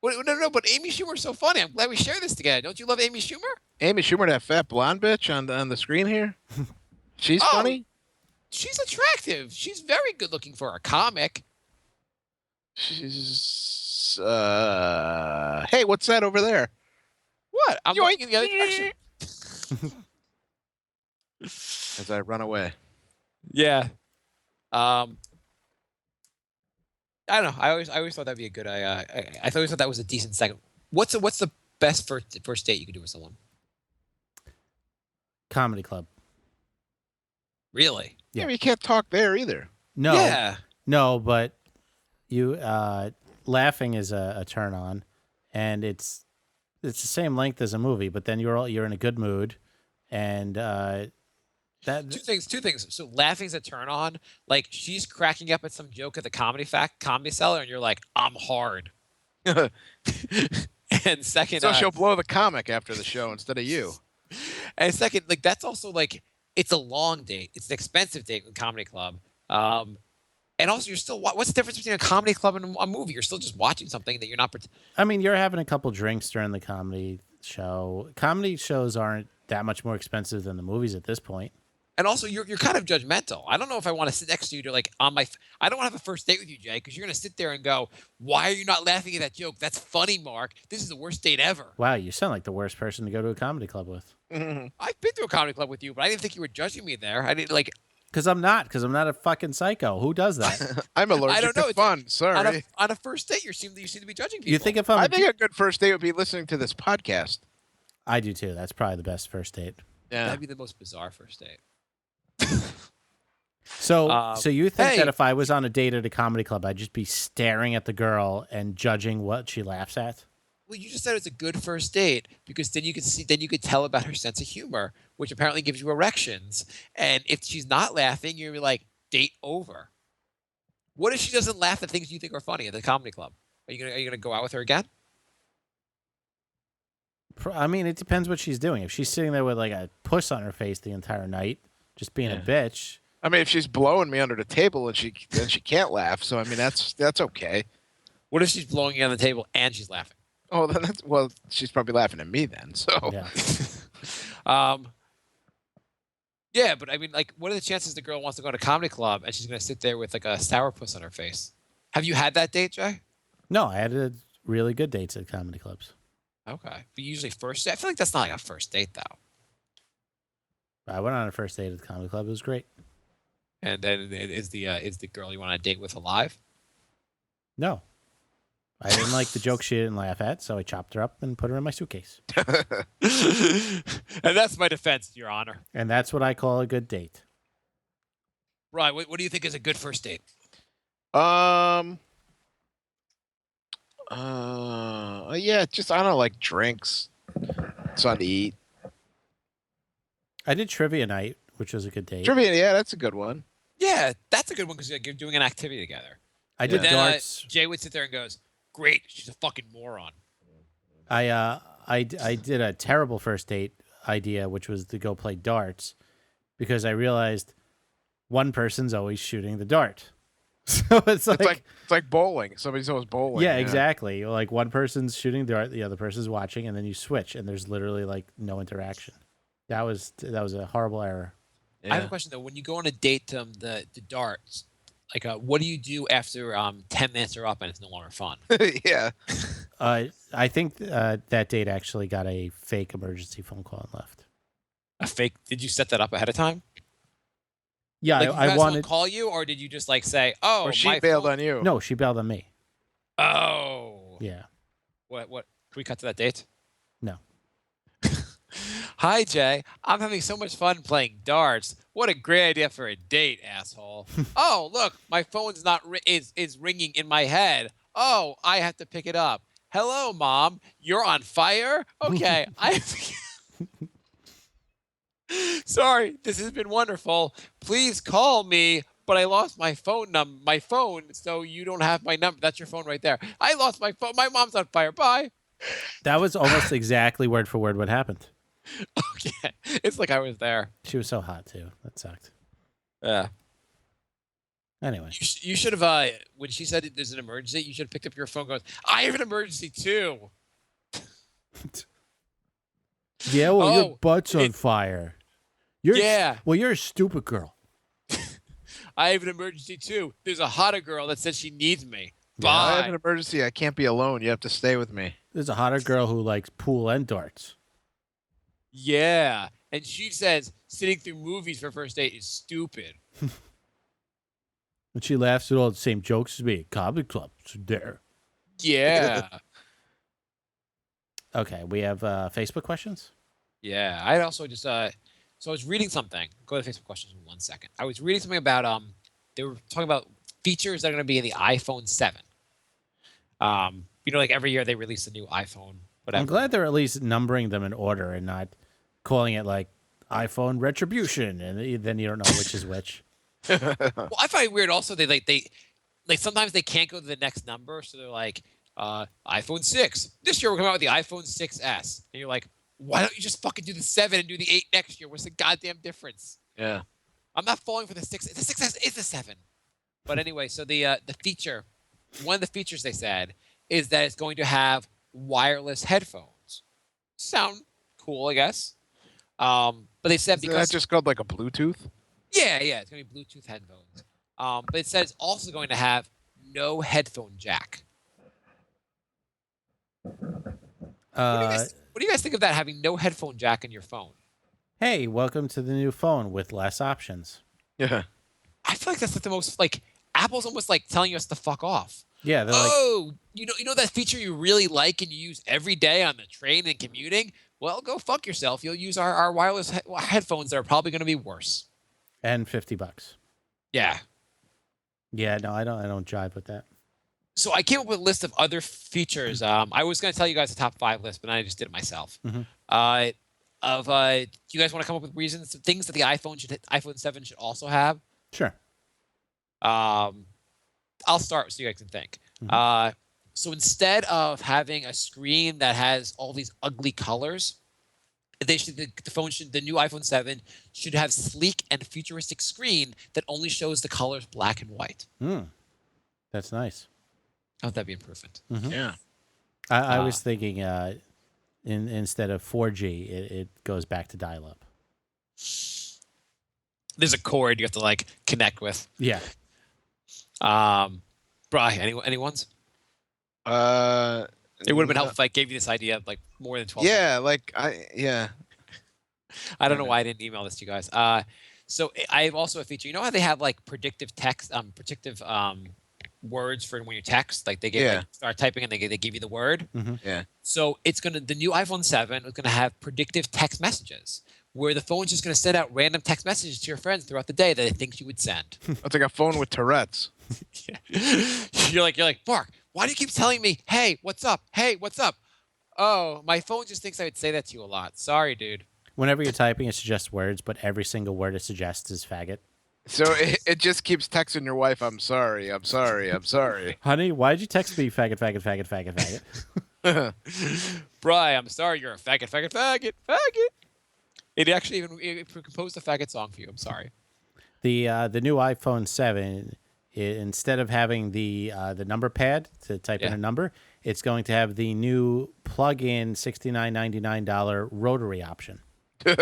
No, but Amy Schumer's so funny. I'm glad we share this together. Don't you love Amy Schumer? Amy Schumer, that fat blonde bitch on the screen here. She's Oh. funny. She's attractive. She's very good looking for a comic. She's hey, what's that over there? What? I'm Yoink. looking in the other direction. As I run away. Yeah. I don't know. I always thought that'd be a good. I always thought that was a decent second. What's the best first date you could do with someone? Comedy club. Really? Yeah, but you can't talk there either. No, Yeah. no, but you laughing is a turn on, and it's the same length as a movie. But then you're in a good mood, and that Two things. So laughing's a turn on. Like she's cracking up at some joke at the comedy cellar, and you're like, I'm hard. So And second, she'll blow the comic after the show instead of you. and second, like that's also like it's a long date. It's an expensive date with comedy club. And also you're still what's the difference between a comedy club and a movie? You're still just watching something that you're not. I mean, you're having a couple drinks during the comedy show. Comedy shows aren't that much more expensive than the movies at this point. And also, you're kind of judgmental. I don't know if I want to sit next to you to like on my. I don't want to have a first date with you, Jay, because you're gonna sit there and go, "Why are you not laughing at that joke? That's funny, Mark. This is the worst date ever." Wow, you sound like the worst person to go to a comedy club with. I've been to a comedy club with you, but I didn't think you were judging me there. I didn't like Because I'm not a fucking psycho. Who does that? I'm allergic I don't know. to It's fun. Sorry. on a first date. You seem to be judging people. You think if I'm I a think a good first date would be listening to this podcast. I do too. That's probably the best first date. Yeah. that'd be the most bizarre first date? So, so you think hey. that if I was on a date at a comedy club, I'd just be staring at the girl and judging what she laughs at? Well, you just said it's a good first date because then you could tell about her sense of humor, which apparently gives you erections. And if she's not laughing, you're like, date over. What if she doesn't laugh at things you think are funny at the comedy club? Are you gonna go out with her again? I mean, it depends what she's doing. If she's sitting there with like a puss on her face the entire night, just being a bitch. I mean, if she's blowing me under the table and she can't laugh, so I mean that's okay. What if she's blowing you on the table and she's laughing? Oh, then she's probably laughing at me then. So Yeah. Yeah, but I mean, like, what are the chances the girl wants to go to a comedy club and she's gonna sit there with like a sourpuss on her face? Have you had that date, Jay? No, I had a really good dates at comedy clubs. Okay, but usually first date. I feel like that's not like a first date though. I went on a first date at the comedy club. It was great. And then is the girl you want to date with alive? No. I didn't like the joke she didn't laugh at, so I chopped her up and put her in my suitcase. And that's my defense, Your Honor. And that's what I call a good date. Right. What do you think is a good first date? Yeah, just I don't know, like drinks, something to eat. I did trivia night, which was a good date. Trivia, yeah, that's a good one. Yeah, that's a good one because you're doing an activity together. I did Then darts. Jay would sit there and goes, "Great, she's a fucking moron." I did a terrible first date idea, which was to go play darts, because I realized one person's always shooting the dart. So it's like, It's like bowling. Somebody's always bowling. yeah, exactly. Like one person's shooting the other person's watching, and then you switch, and there's literally like no interaction. That was a horrible error. I have a question though. When you go on a date to the darts, like what do you do after 10 minutes are up and it's no longer fun? Yeah. I think that date actually got a fake emergency phone call and left. A fake? Did you set that up ahead of time? Yeah, Like, I you guys wanted. call you, or did you just like say, "Oh, Or she my bailed phone- on you. No, she bailed on me. Oh, Yeah. What? Can we cut to that date? No. Hi, Jay. I'm having so much fun playing darts. What a great idea for a date, asshole. Oh, look, my phone's not is ringing in my head. Oh, I have to pick it up. Hello, Mom. You're on fire? Okay. Sorry, this has been wonderful. Please call me, but I lost my phone, so you don't have my number. That's your phone right there. I lost my phone. My mom's on fire. Bye. That was almost exactly word for word what happened. Okay. It's like I was there. She was so hot too. That sucked. Yeah. Anyway. You should have, when she said there's an emergency, you should have picked up your phone and goes, I have an emergency too. Yeah, well, your Oh, butt's on fire. Yeah. Well, you're a stupid girl. I have an emergency too. There's a hotter girl that says she needs me. Yeah, I have Bye. an emergency. I can't be alone. You have to stay with me. There's a hotter girl who likes pool and darts. Yeah. And she says sitting through movies for first date is stupid. And she laughs at all the same jokes as me at comedy clubs there. Yeah. Okay, we have Facebook questions. Yeah. I'd also just, so I was reading something. Go to Facebook questions in 1 second. I was reading something about, they were talking about features that are going to be in the iPhone 7. Like every year they release a new iPhone, whatever. I'm glad they're at least numbering them in order and not calling it like iPhone Retribution, and then you don't know which is which. Well, I find it weird also they sometimes they can't go to the next number, so they're like iPhone 6. This year we're coming out with the iPhone 6S. And you're like, why don't you just fucking do the 7 and do the 8 next year? What's the goddamn difference? Yeah. I'm not falling for the 6. The 6S is the 7. But anyway, so the feature, one of the features they said is that it's going to have wireless headphones. Sound cool, I guess. But they said Isn't because that just called like a Bluetooth? yeah, it's going to be Bluetooth headphones. But it says also going to have no headphone jack. What do you guys think of that, having no headphone jack in your phone? Hey, welcome to the new phone with less options. Yeah. I feel like that's like the most, like, Apple's almost like telling us to fuck off. Yeah, they're like, Oh, you know that feature you really like and you use every day on the train and commuting? Well, go fuck yourself. You'll use our wireless headphones that are probably going to be worse. and $50. Yeah. Yeah, no, I don't jive with that. So I came up with a list of other features. I was going to tell you guys the top 5 list, but I just did it myself. Mhm. Do you guys want to come up with reasons, things that the iPhone 7 should also have? Sure. I'll start so you guys can think. So instead of having a screen that has all these ugly colors, the new iPhone 7 should have sleek and futuristic screen that only shows the colors black and white. That's nice. Oh, that'd be improvement. Yeah. I was thinking instead of 4G, it goes back to dial-up. There's a cord you have to like connect with. Yeah. Bri, anyone's? It would have been helpful if I gave you this idea like more than 12 Yeah, I don't know why I didn't email this to you guys. So I have also a feature. You know how they have like predictive text, predictive words for when you text? Like they start typing and they give you the word. Yeah. So the new iPhone 7 is gonna have predictive text messages where the phone's just gonna send out random text messages to your friends throughout the day that it thinks you would send. It's like a phone with Tourette's. You're like, Mark, why do you keep telling me, hey, what's up? Hey, what's up? Oh, my phone just thinks I would say that to you a lot. Sorry, dude. Whenever you're typing, it suggests words, but every single word it suggests is faggot. So it just keeps texting your wife, I'm sorry, I'm sorry, I'm sorry. Honey, why'd you text me faggot, faggot, faggot, faggot, faggot? Bri, I'm sorry, you're a faggot, faggot, faggot, faggot. It actually even composed a faggot song for you. I'm sorry. The new iPhone 7 instead of having the number pad to type in a number, it's going to have the new plug-in $69.99 rotary option. Bri,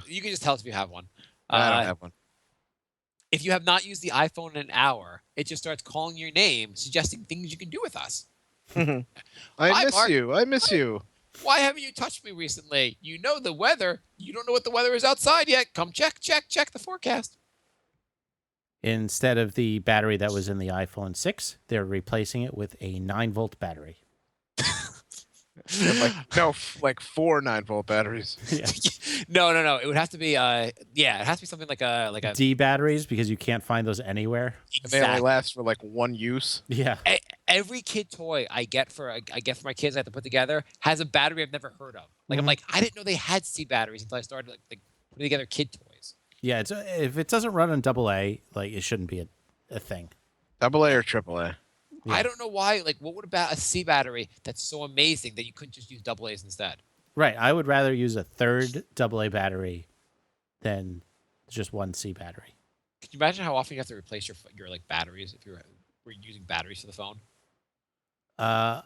you can just tell us if you have one. I don't have one. If you have not used the iPhone in an hour, it just starts calling your name, suggesting things you can do with us. I Hi, miss Mark. you. I miss you. Why haven't you touched me recently? You know the weather. You don't know what the weather is outside yet. Come check the forecast. Instead of the battery that was in the iPhone 6, they're replacing it with a 9-volt battery. Like 4 9-volt batteries. No. It would have to be it has to be something like a D batteries, because you can't find those anywhere. And they only last for like one use. Yeah. Every kid toy I get for my kids I have to put together has a battery I've never heard of. Like I'm like, I didn't know they had C batteries until I started like putting together kid toys. Yeah, if it doesn't run on AA, like it shouldn't be a thing. AA or AAA? Yeah. I don't know why. Like, what would about a C battery that's so amazing that you couldn't just use AA's instead? Right. I would rather use a third AA battery than just one C battery. Can you imagine how often you have to replace your like batteries if were using batteries for the phone? I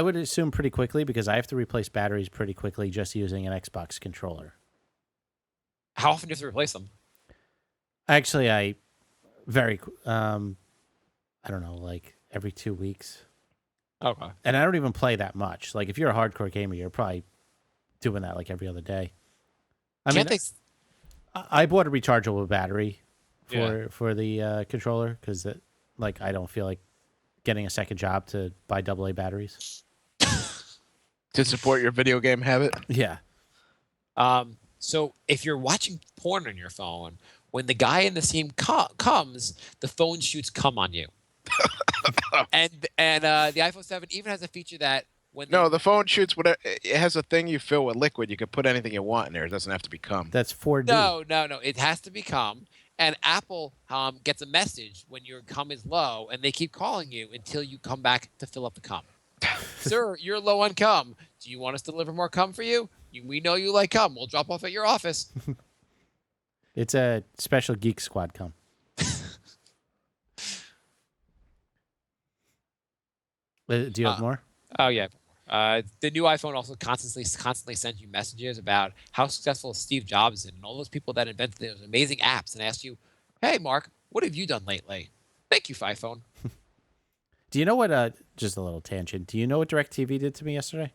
would assume pretty quickly, because I have to replace batteries pretty quickly just using an Xbox controller. How often do you have to replace them? Actually, I don't know, like every 2 weeks. Okay. And I don't even play that much. Like if you're a hardcore gamer, you're probably doing that like every other day. I bought a rechargeable battery for the controller, because like I don't feel like getting a second job to buy AA batteries. To support your video game habit? Yeah. So if you're watching porn on your phone, when the guy in the scene comes, the phone shoots cum on you. and the iPhone 7 even has a feature that when the phone shoots whatever. It has a thing you fill with liquid. You can put anything you want in there. It doesn't have to be cum. That's 4D. No. It has to be cum. And Apple gets a message when your cum is low, and they keep calling you until you come back to fill up the cum. Sir, you're low on cum. Do you want us to deliver more cum for you? We know you like cum. We'll drop off at your office. It's a special Geek Squad cum. Do you have more? Oh, yeah. The new iPhone also constantly sends you messages about how successful Steve Jobs is and all those people that invented those amazing apps, and ask you, hey, Mark, what have you done lately? Thank you, iPhone. Do you know what, just a little tangent, do you know what DirecTV did to me yesterday?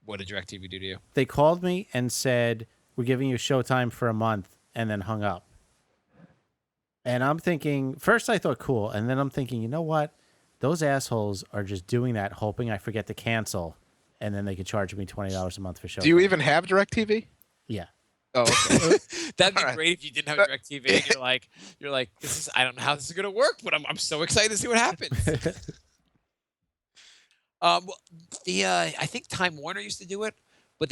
What did DirecTV do to you? They called me and said, we're giving you Showtime for a month, and then hung up. And I'm thinking, first I thought cool, and then I'm thinking, you know what? Those assholes are just doing that, hoping I forget to cancel, and then they could charge me $20 a month for Showtime. Do you even have DirecTV? Yeah. Oh, okay. That'd be All right. great if you didn't have DirecTV. And you're like, I don't know how this is gonna work, but I'm so excited to see what happens. I think Time Warner used to do it, but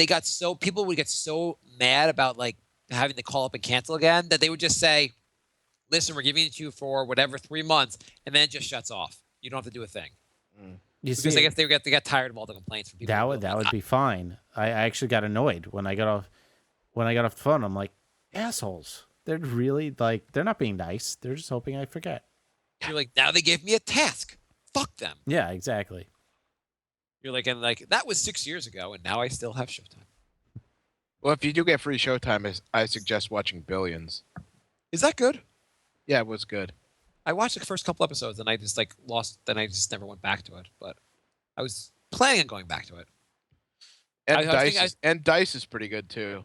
people would get so mad about like having to call up and cancel again that they would just say, listen, we're giving it to you for whatever 3 months, and then it just shuts off. You don't have to do a thing. Because I guess they got tired of all the complaints from people. That would be fine. I actually got annoyed when I got off the phone. I'm like, assholes. They're really like, they're not being nice. They're just hoping I forget. You're like, now they gave me a task. Fuck them. Yeah, exactly. You're like, and like that was 6 years ago, and now I still have Showtime. Well, if you do get free Showtime, I suggest watching Billions. Is that good? Yeah, it was good. I watched the first couple episodes, and I just like lost. Then I just never went back to it. But I was planning on going back to it. And Dice is pretty good too.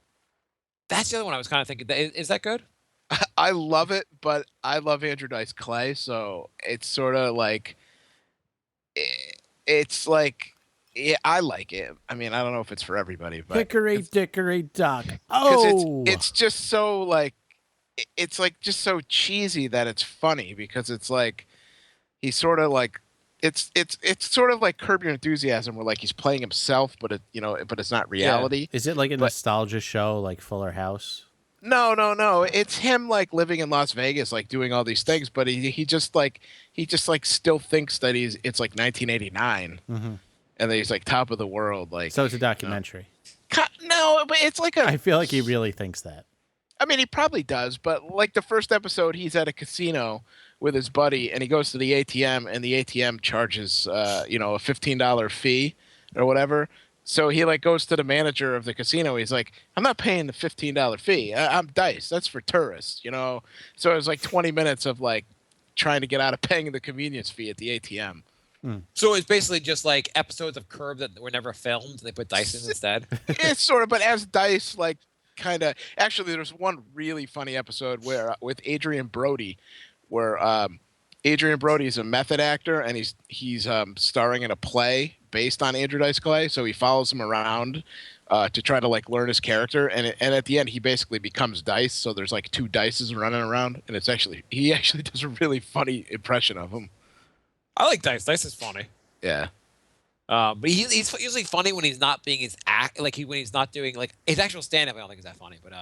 That's the other one I was kind of thinking. Is that good? I love it, but I love Andrew Dice Clay, so it's sort of like it's like I like it. I mean, I don't know if it's for everybody, but Hickory dickory dock. Oh, it's just so like it's like just so cheesy that it's funny because it's like he's sort of like it's sort of like Curb Your Enthusiasm where like he's playing himself, but but it's not reality. Is it like a nostalgia show like Fuller House? No. It's him like living in Las Vegas, like doing all these things, but he just still thinks that it's like 1989, and then he's like top of the world, like. So it's a documentary. No, but it's like I feel like he really thinks that. I mean, he probably does, but like the first episode, he's at a casino with his buddy, and he goes to the ATM, and the ATM charges, a $15 fee or whatever. So he like goes to the manager of the casino. He's like, "I'm not paying the $15 fee. I'm Dice. That's for tourists, you know." So it was like 20 minutes of like trying to get out of paying the convenience fee at the ATM. So it's basically just like episodes of Curb that were never filmed. And they put Dice in instead. It's sort of, but as Dice, like, kind of. Actually, there's one really funny episode where with Adrian Brody, where Adrian Brody is a method actor and he's starring in a play based on Andrew Dice Clay. So he follows him around to try to like learn his character, and at the end he basically becomes Dice. So there's like two Dices running around, and he actually does a really funny impression of him. I like Dice. Dice is funny. Yeah. But he's usually funny when he's not being his act, like when he's not doing like his actual stand-up. I don't think is that funny, but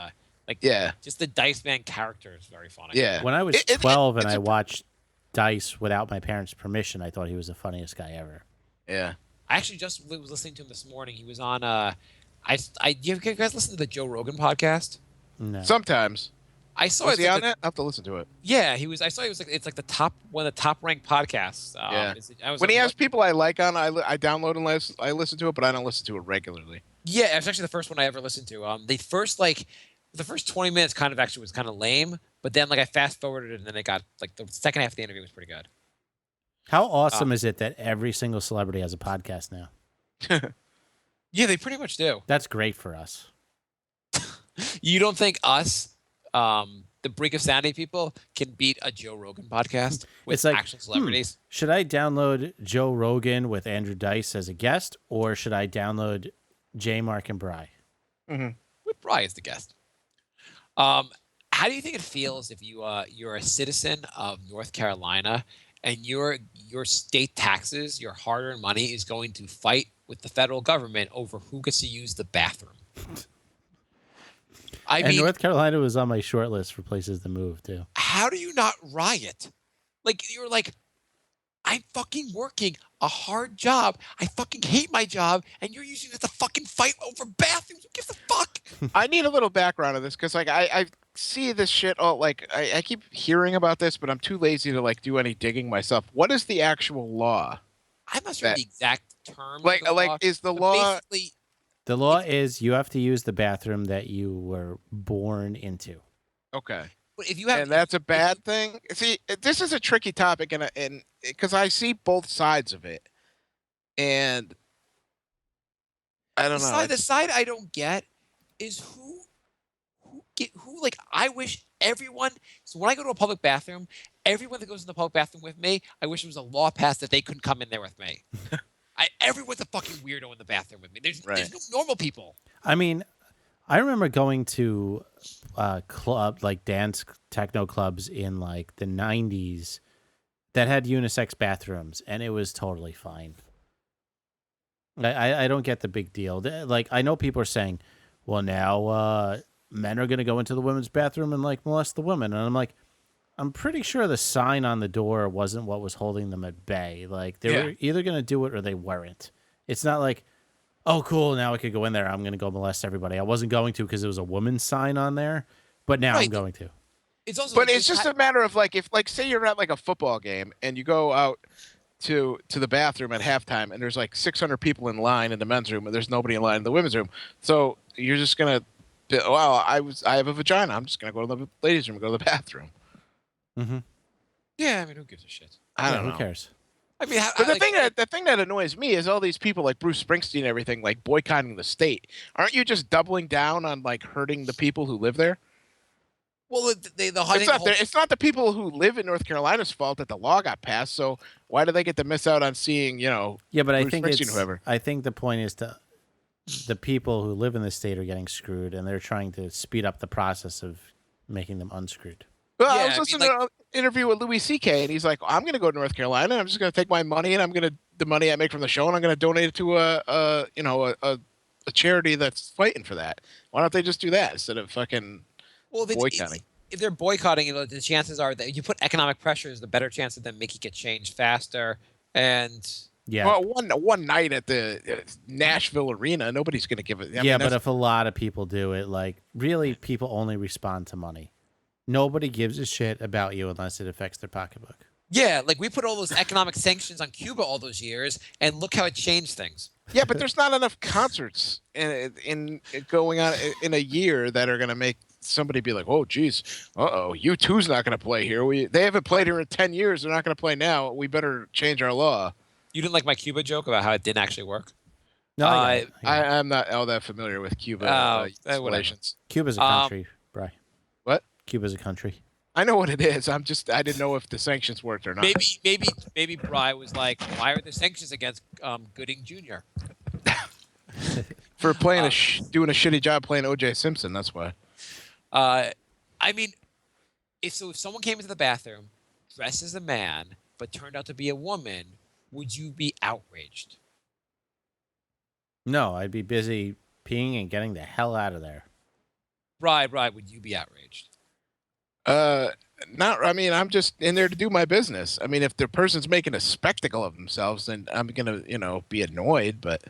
like Yeah. just the Dice Man character is very funny. Yeah. When I was It- 12 and it's I a- watched Dice without my parents' permission, I thought he was the funniest guy ever. Yeah. I actually just was listening to him this morning. He was on you guys listen to the Joe Rogan podcast? No. Sometimes. I saw Was it. he on that? I have to listen to it. Yeah, he was. I saw he was like it's like the top one of the top ranked podcasts. Yeah. I was When like, he has what? people I like on, I download and I listen to it, but I don't listen to it regularly. Yeah, it's actually the first one I ever listened to. The first 20 minutes kind of actually was kind of lame, but then like I fast forwarded it and then it got like the second half of the interview was pretty good. How awesome is it that every single celebrity has a podcast now? Yeah, they pretty much do. That's great for us. You don't think us, the Brink of Sanity people, can beat a Joe Rogan podcast with It's like, actual celebrities? Should I download Joe Rogan with Andrew Dice as a guest, or should I download J. Mark and Bry? With Bry as the guest. How do you think it feels if you're a citizen of North Carolina and your state taxes, your hard-earned money, is going to fight with the federal government over who gets to use the bathroom? I And mean, North Carolina was on my short list for places to move too. how do you not riot? Like you're like, I'm fucking working a hard job. I fucking hate my job, and you're using it to fucking fight over bathrooms. Who gives a fuck? I need a little background of this because like I see this shit all like I keep hearing about this, but I'm too lazy to like do any digging myself. What is the actual law? I'm not sure That- the exact term. Like of the law, is the but law basically? The law is you have to use the bathroom that you were born into. okay? But if you have, And that's a bad thing. See, this is a tricky topic, and because I see both sides of it, and I don't know. the side I don't get is who like I wish everyone. So when I go to a public bathroom, everyone that goes in the public bathroom with me, I wish there was a law passed that they couldn't come in there with me. Everyone's a fucking weirdo in the bathroom with me. There's no normal people. I mean, I remember going to club like dance techno clubs in like the 90s that had unisex bathrooms, and it was totally fine. I don't get the big deal. Like I know people are saying, well, now men are going to go into the women's bathroom and like molest the women, and I'm like, I'm pretty sure the sign on the door wasn't what was holding them at bay. Like they were either going to do it or they weren't. It's not like, oh, cool, now I could go in there. I'm going to go molest everybody. I wasn't going to because there was a woman's sign on there, but now I'm Right. going to. It's also, But like, it's just a matter of like if like say you're at like a football game and you go out to the bathroom at halftime and there's like 600 people in line in the men's room and there's nobody in line in the women's room. So you're just gonna, well, I have a vagina. I'm just gonna go to the ladies' room and go to the bathroom. Mm-hmm. yeah. I mean, who gives a shit? I don't know. Who cares? I mean, But the thing that annoys me is all these people like Bruce Springsteen and everything like boycotting the state. Aren't you just doubling down on like hurting the people who live there? well, It's not the people who live in North Carolina's fault that the law got passed. So why do they get to miss out on seeing Yeah, but I Bruce think Springsteen, it's. whoever? I think the point is the people who live in the state are getting screwed, and they're trying to speed up the process of making them unscrewed. Well, Yeah, I I was mean, listening to an interview with Louis C.K. and he's like, "I'm going to go to North Carolina. And I'm just going to take my money and the money I make from the show, and I'm going to donate it to a charity that's fighting for that. Why don't they just do that instead of fucking boycotting?" If they're boycotting, the chances are that you put economic pressures, the better chance of them making it change faster. And Yeah. Well, one night at the Nashville Arena, nobody's going to give it. I mean, yeah, but that's- if a lot of people do it, like really, people only respond to money. Nobody gives a shit about you unless it affects their pocketbook. Yeah, like we put all those economic sanctions on Cuba all those years, and look how it changed things. yeah, but there's not enough concerts in going on in a year that are going to make somebody be like, oh, geez, U2's not going to play here. They haven't played here in 10 years. They're not going to play now. We better change our law. You didn't like my Cuba joke about how it didn't actually work? No, I get it. I'm not all that familiar with Cuba whatever. installations. Cuba's a country, Bri. What? Cuba's a country. I know what it is. I didn't know if the sanctions worked or not. Maybe Bry was like, why are there sanctions against Gooding Jr.? For playing doing a shitty job playing O.J. Simpson. That's why. I mean, if someone came into the bathroom dressed as a man but turned out to be a woman, would you be outraged? No, I'd be busy peeing and getting the hell out of there. Bry, would you be outraged? Not. I mean, I'm just in there to do my business. I mean, if the person's making a spectacle of themselves, then I'm gonna, be annoyed. But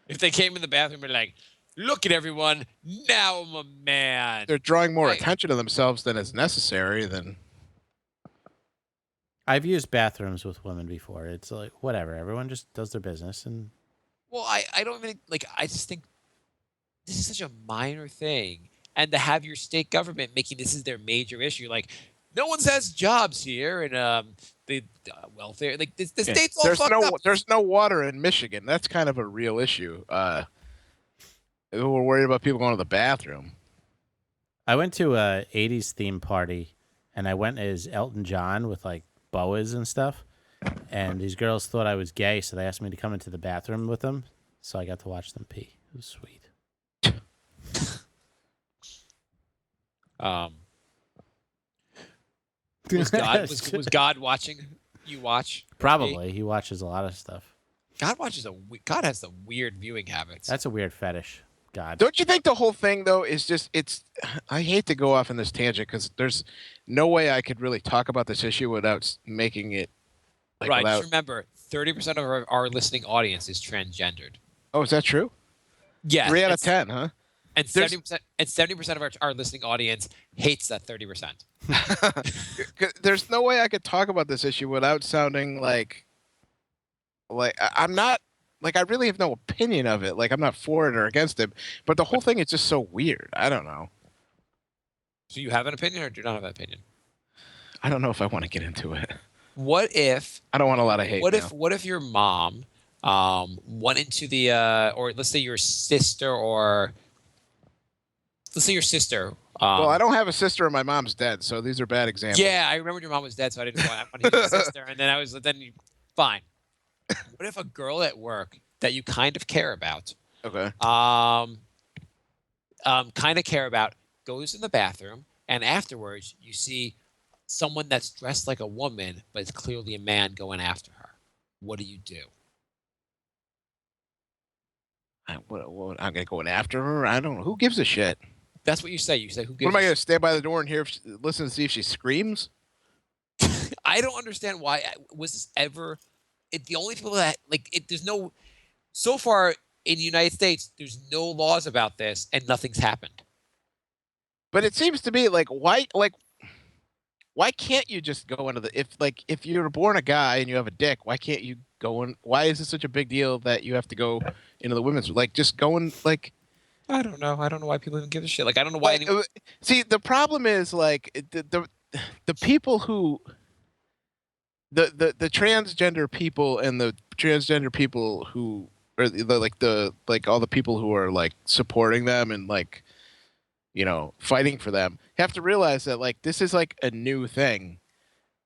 If they came in the bathroom and like, look at everyone, now I'm a man. they're drawing more Right. attention to themselves than is necessary, then I've used bathrooms with women before. It's like whatever. Everyone just does their business, and Well, I don't even like. I just think this is such a minor thing, and to have your state government making this is their major issue, like no one has jobs here, and the welfare, like the state's all fucked up. there's no water in Michigan. That's kind of a real issue. We're worried about people going to the bathroom. I went to a '80s theme party, and I went as Elton John with like boas and stuff. And these girls thought I was gay, so they asked me to come into the bathroom with them. So I got to watch them pee. It was sweet. Was God watching you watch? Probably. He watches a lot of stuff. God has some weird viewing habits. That's a weird fetish. God. Don't you think the whole thing though is just I hate to go off on this tangent because there's no way I could really talk about this issue without making it right. Just remember, 30% of our listening audience is transgendered. Oh, is that true? Yeah. 3 out of 10, huh? And 70% of our listening audience hates that 30%. There's no way I could talk about this issue without sounding like I'm not like I really have no opinion of it. Like I'm not for it or against it, but the whole thing is just so weird. I don't know. So you have an opinion or do not have an opinion? I don't know if I want to get into it. What if I don't want a lot of hate. What if your mom went into the or let's say your sister or let's say your sister. Well, I don't have a sister and my mom's dead, so these are bad examples. Yeah, I remember your mom was dead, so I didn't want to hear your sister. And then fine. What if a girl at work that you kind of care about, Okay. kind of care about, goes in the bathroom, and afterwards you see someone that's dressed like a woman, but it's clearly a man going after her? What do you do? I'm gonna go in after her. I don't know. Who gives a shit? That's what you say. You say, who gives What am I a gonna stand by the door and listen to see if she screams? I don't understand why was this ever the only people that there's no so far in the United States there's no laws about this and nothing's happened. But it seems to me why can't you just go into if you're born a guy and you have a dick, why can't you go in? Why is it such a big deal that you have to go into the women's just go in I don't know. I don't know why people even give a shit. I don't know why anyone. See, the problem is the people who the transgender people and the transgender people who are all the people who are supporting them and fighting for them have to realize that this is a new thing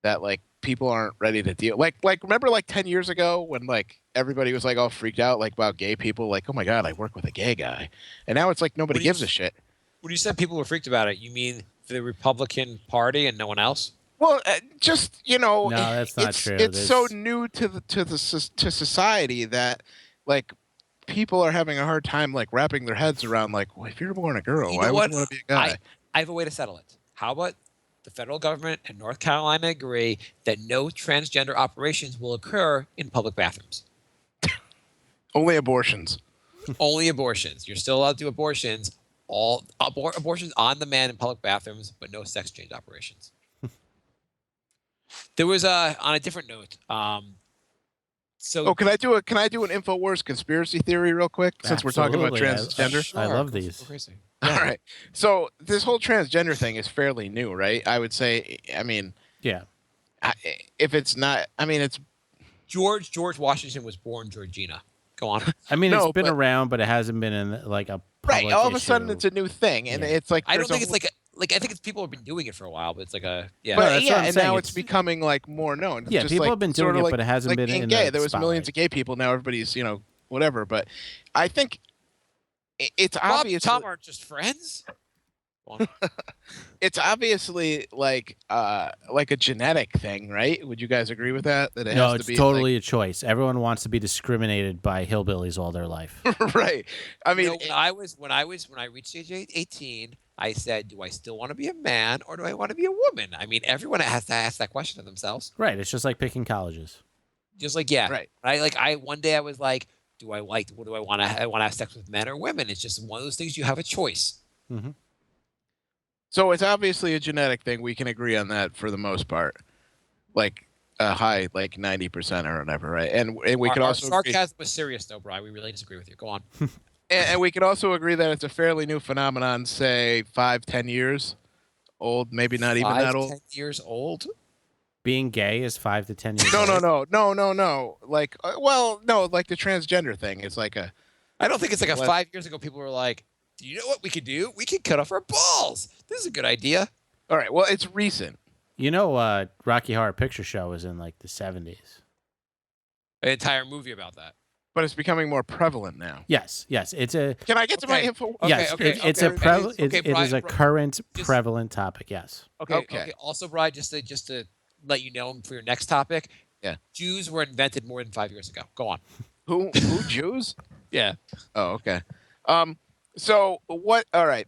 that people aren't ready to deal remember 10 years ago when everybody was all freaked out about gay people oh my god, I work with a gay guy, and now it's nobody gives a shit. When you said people were freaked about it, you mean the Republican Party and no one else? Well, No, that's not true. It's so new to society that people are having a hard time wrapping their heads around well, if you're born a girl, You why know would what? you want to be a guy? I have a way to settle it. How about the federal government and North Carolina agree that no transgender operations will occur in public bathrooms? Only abortions. Only abortions. You're still allowed to do abortions. All abortions on demand in public bathrooms, but no sex change operations. There was on a different note. So Oh, can I do an Infowars conspiracy theory real quick since we're talking about Absolutely. transgender? I Sure, love go these. crazy. All right. So this whole transgender thing is fairly new, right? I would say. I mean, Yeah. if it's not, I mean, it's George Washington was born Georgina. Go on. I mean, No, it's been but- around, but it hasn't been in like a public right. All of a issue. sudden, it's a new thing, and Yeah. it's like I don't there's a think it's whole- like I think it's people have been doing it for a while, but it's like a yeah. No, But that's what yeah, I'm and saying. now it's It's- becoming like more known. It's Yeah, just people like, have been sort doing of it, like, but it hasn't like been being in gay. the There was millions spotlight. of gay people. Now everybody's whatever. But I think it's Bob and obvious. Tom aren't just friends. Go on. It's obviously like a genetic thing, right? Would you guys agree with that? That it No, has it's to be totally a choice. Everyone wants to be discriminated by hillbillies all their life. like, right. I mean, You know, when I reached age 18, I said, do I still want to be a man or do I want to be a woman? I mean, everyone has to ask that question of themselves. Right. It's just like picking colleges. Just like yeah, Right. One day I was like, do I want to have sex with men or women? It's just one of those things you have a choice. Mm-hmm. so it's obviously a genetic thing. We can agree on that for the most part, like a high, like 90% or whatever, right? And we could Our also agree, sarcasm was serious though, Brian. We really disagree with you. Go on. and we could also agree that it's a fairly new phenomenon. Say 5-10 years old, maybe not even that old. 10 years old. Being gay is 5 to 10 years No, old. no. Like, no, like the transgender thing. It's like a. I don't think it's like a What? 5 years ago. People were like, "Do you know what we could do? We could cut off our balls. This is a good idea." All right. Well, it's recent. You know, Rocky Horror Picture Show was in like the 70s. An entire movie about that. But it's becoming more prevalent now. Yes. It's a Can I get to my Okay. info? Okay, yes. okay, It's okay, a prevalent. okay, It is Brian, a current just- prevalent topic. Yes. Okay. Also, Brian, just to let you know for your next topic. Yeah. Jews were invented more than 5 years ago. Go on. Who Jews? Yeah. Oh, okay. So what? All right.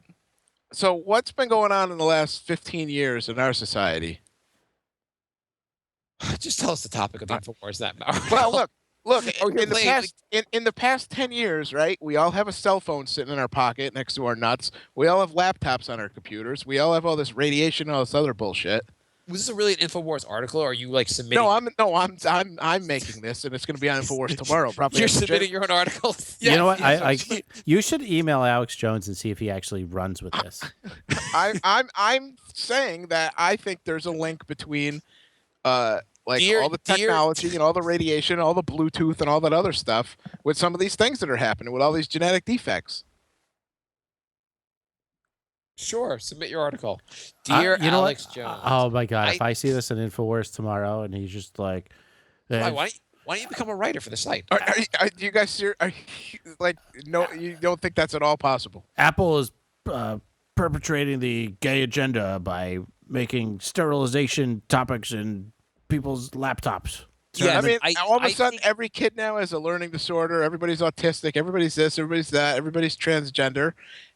So what's been going on in the last 15 years in our society? Just tell us the topic of the Infowars that matter. Well, look. Oh, you're In the playing, past, in the past 10 years, right? We all have a cell phone sitting in our pocket next to our nuts. We all have laptops on our computers. We all have all this radiation and all this other bullshit. Was this really an Infowars article, or are you like submitting? I'm making this, and it's going to be on Infowars tomorrow. Probably. You're after submitting your own articles. You know what? yes, You should email Alex Jones and see if he actually runs with this. I'm saying that I think there's a link between like Dear- all the dear- technology and all the radiation, all the Bluetooth and all that other stuff with some of these things that are happening with all these genetic defects. Sure, submit your article, dear you know Alex what? Jones. Oh my God! If I- I see this in Infowars tomorrow, and he's just like, Why don't you become a writer for the site? Are you guys serious? Are you, like, no, you don't think that's at all possible? Apple is perpetrating the gay agenda by making sterilization topics in people's laptops. Yeah, I mean, all of a I sudden, think- every kid now has a learning disorder. Everybody's autistic. Everybody's this. Everybody's that. Everybody's transgender.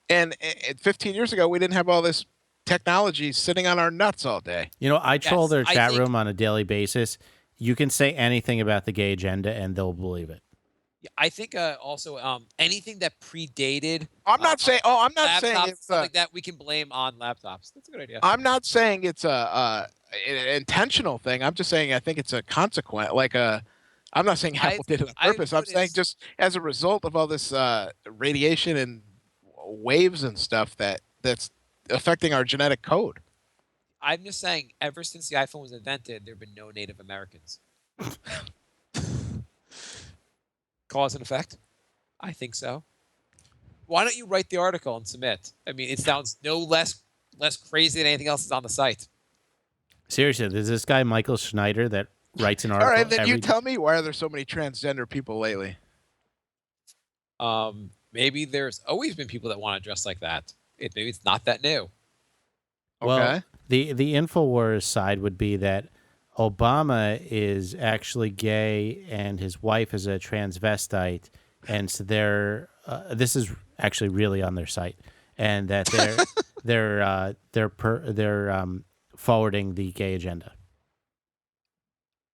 And 15 years ago, we didn't have all this technology sitting on our nuts all day. You know, I troll Yes, their I chat think- room on a daily basis. You can say anything about the gay agenda, and they'll believe it. I think also anything that predated. I'm not saying. Oh, I'm not saying laptops, it's. stuff like that. We can blame on laptops. That's a good idea. I'm not saying it's an intentional thing. I'm just saying I think it's a consequence. I'm not saying Apple did it on I've purpose. I'm saying noticed- just as a result of all this radiation and waves and stuff that's affecting our genetic code. I'm just saying, ever since the iPhone was invented, there have been no Native Americans. Cause and effect? I think so. Why don't you write the article and submit? I mean, it sounds no less crazy than anything else that's on the site. Seriously, there's this guy Michael Schneider that writes an All article. right, then you every- tell me, why are there so many transgender people lately? Maybe there's always been people that want to dress like that. Maybe it's not that new. Well, Okay. the Infowars side would be that Obama is actually gay and his wife is a transvestite, and so this is actually really on their site, and that they're forwarding the gay agenda.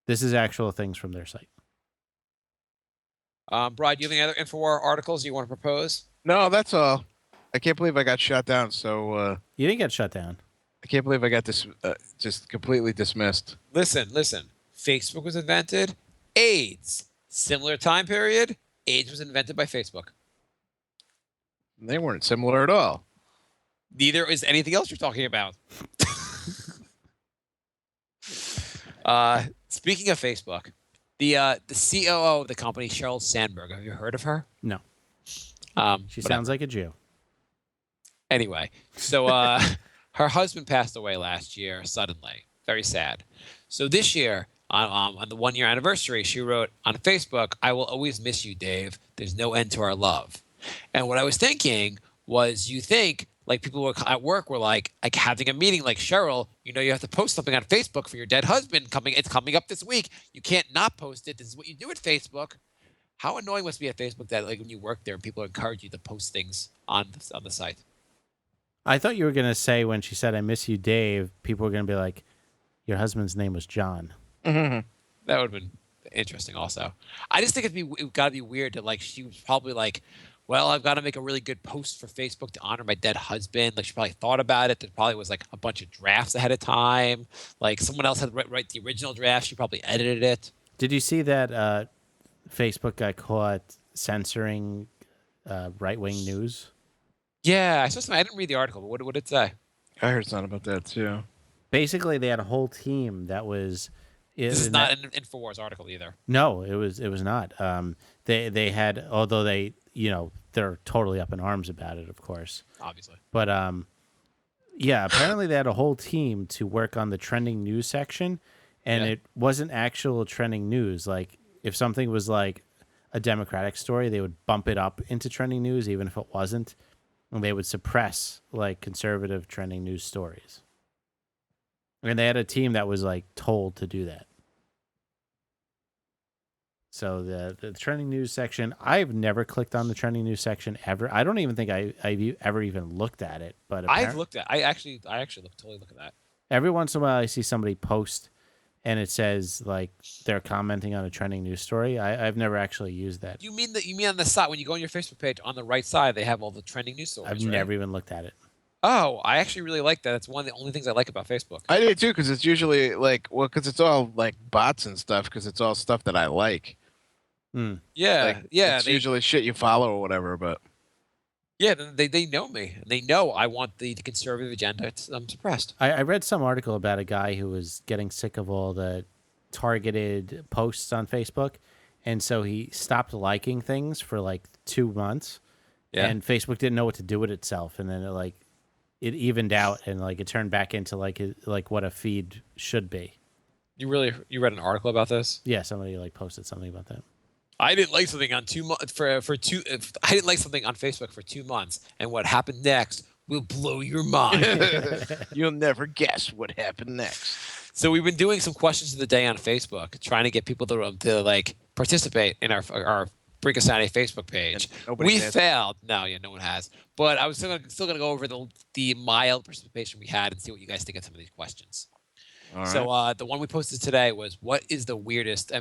This is actual things from their site. Brad, do you have any other Infowar articles you want to propose? No, that's all. I can't believe I got shut down. So You didn't get shut down. I can't believe I got this just completely dismissed. Listen. Facebook was invented. AIDS, similar time period. AIDS was invented by Facebook. They weren't similar at all. Neither is anything else you're talking about. Speaking of Facebook, the COO of the company, Sheryl Sandberg. Have you heard of her? No. She But sounds like a Jew. Anyway, so her husband passed away last year suddenly. Very sad. So this year, on the 1 year anniversary, she wrote on Facebook, "I will always miss you, Dave. There's no end to our love." And what I was thinking was, you think like people were at work were like having a meeting, like, Cheryl, you have to post something on Facebook for your dead husband It's coming up this week. You can't not post it. This is what you do at Facebook. How annoying must it be at Facebook that like when you work there, people encourage you to post things on the site. I thought you were going to say when she said, "I miss you, Dave," people were going to be like, "Your husband's name was John." That would have been interesting also. I just think it got to be weird that like she was probably like, well, I've got to make a really good post for Facebook to honor my dead husband. Like she probably thought about it. There probably was like a bunch of drafts ahead of time. Like someone else had to write the original draft. She probably edited it. Did you see that Facebook got caught censoring right-wing news? Yeah, I saw something. I didn't read the article, but what did it say? I heard something about that too. Basically, they had a whole team that was. This is not an Infowars article either. No, it was not. They had, although they're totally up in arms about it, of course. Obviously. But yeah, apparently they had a whole team to work on the trending news section, and it wasn't actual trending news. Like if something was like a Democratic story, they would bump it up into trending news, even if it wasn't, and they would suppress like conservative trending news stories. And they had a team that was like told to do that. So the trending news section, I've never clicked on the trending news section ever. I don't even think I've ever even looked at it. But I actually totally look at that. Every once in a while, I see somebody post, and it says like they're commenting on a trending news story. I've never actually used that. You mean on the side when you go on your Facebook page on the right side, they have all the trending news stories. I've never even looked at it. Oh, I actually really like that. It's one of the only things I like about Facebook. I do too, because it's usually because it's all like bots and stuff, because it's all stuff that I like. Yeah, It's usually shit you follow or whatever, but yeah, they know me. They know I want the conservative agenda. I'm suppressed. I read some article about a guy who was getting sick of all the targeted posts on Facebook, and so he stopped liking things for like 2 months. Yeah. And Facebook didn't know what to do with itself, and then it evened out, and like it turned back into like what a feed should be. You read an article about this? Yeah, somebody like posted something about that. I didn't like something on 2 months I didn't like something on Facebook for 2 months, and what happened next will blow your mind. you'll never guess what happened next. So we've been doing some questions of the day on Facebook, trying to get people to like participate in our Brink of Sanity Facebook page. We failed. No, no one has. But I was still gonna go over the mild participation we had and see what you guys think of some of these questions. All right. So the one we posted today was, what is the weirdest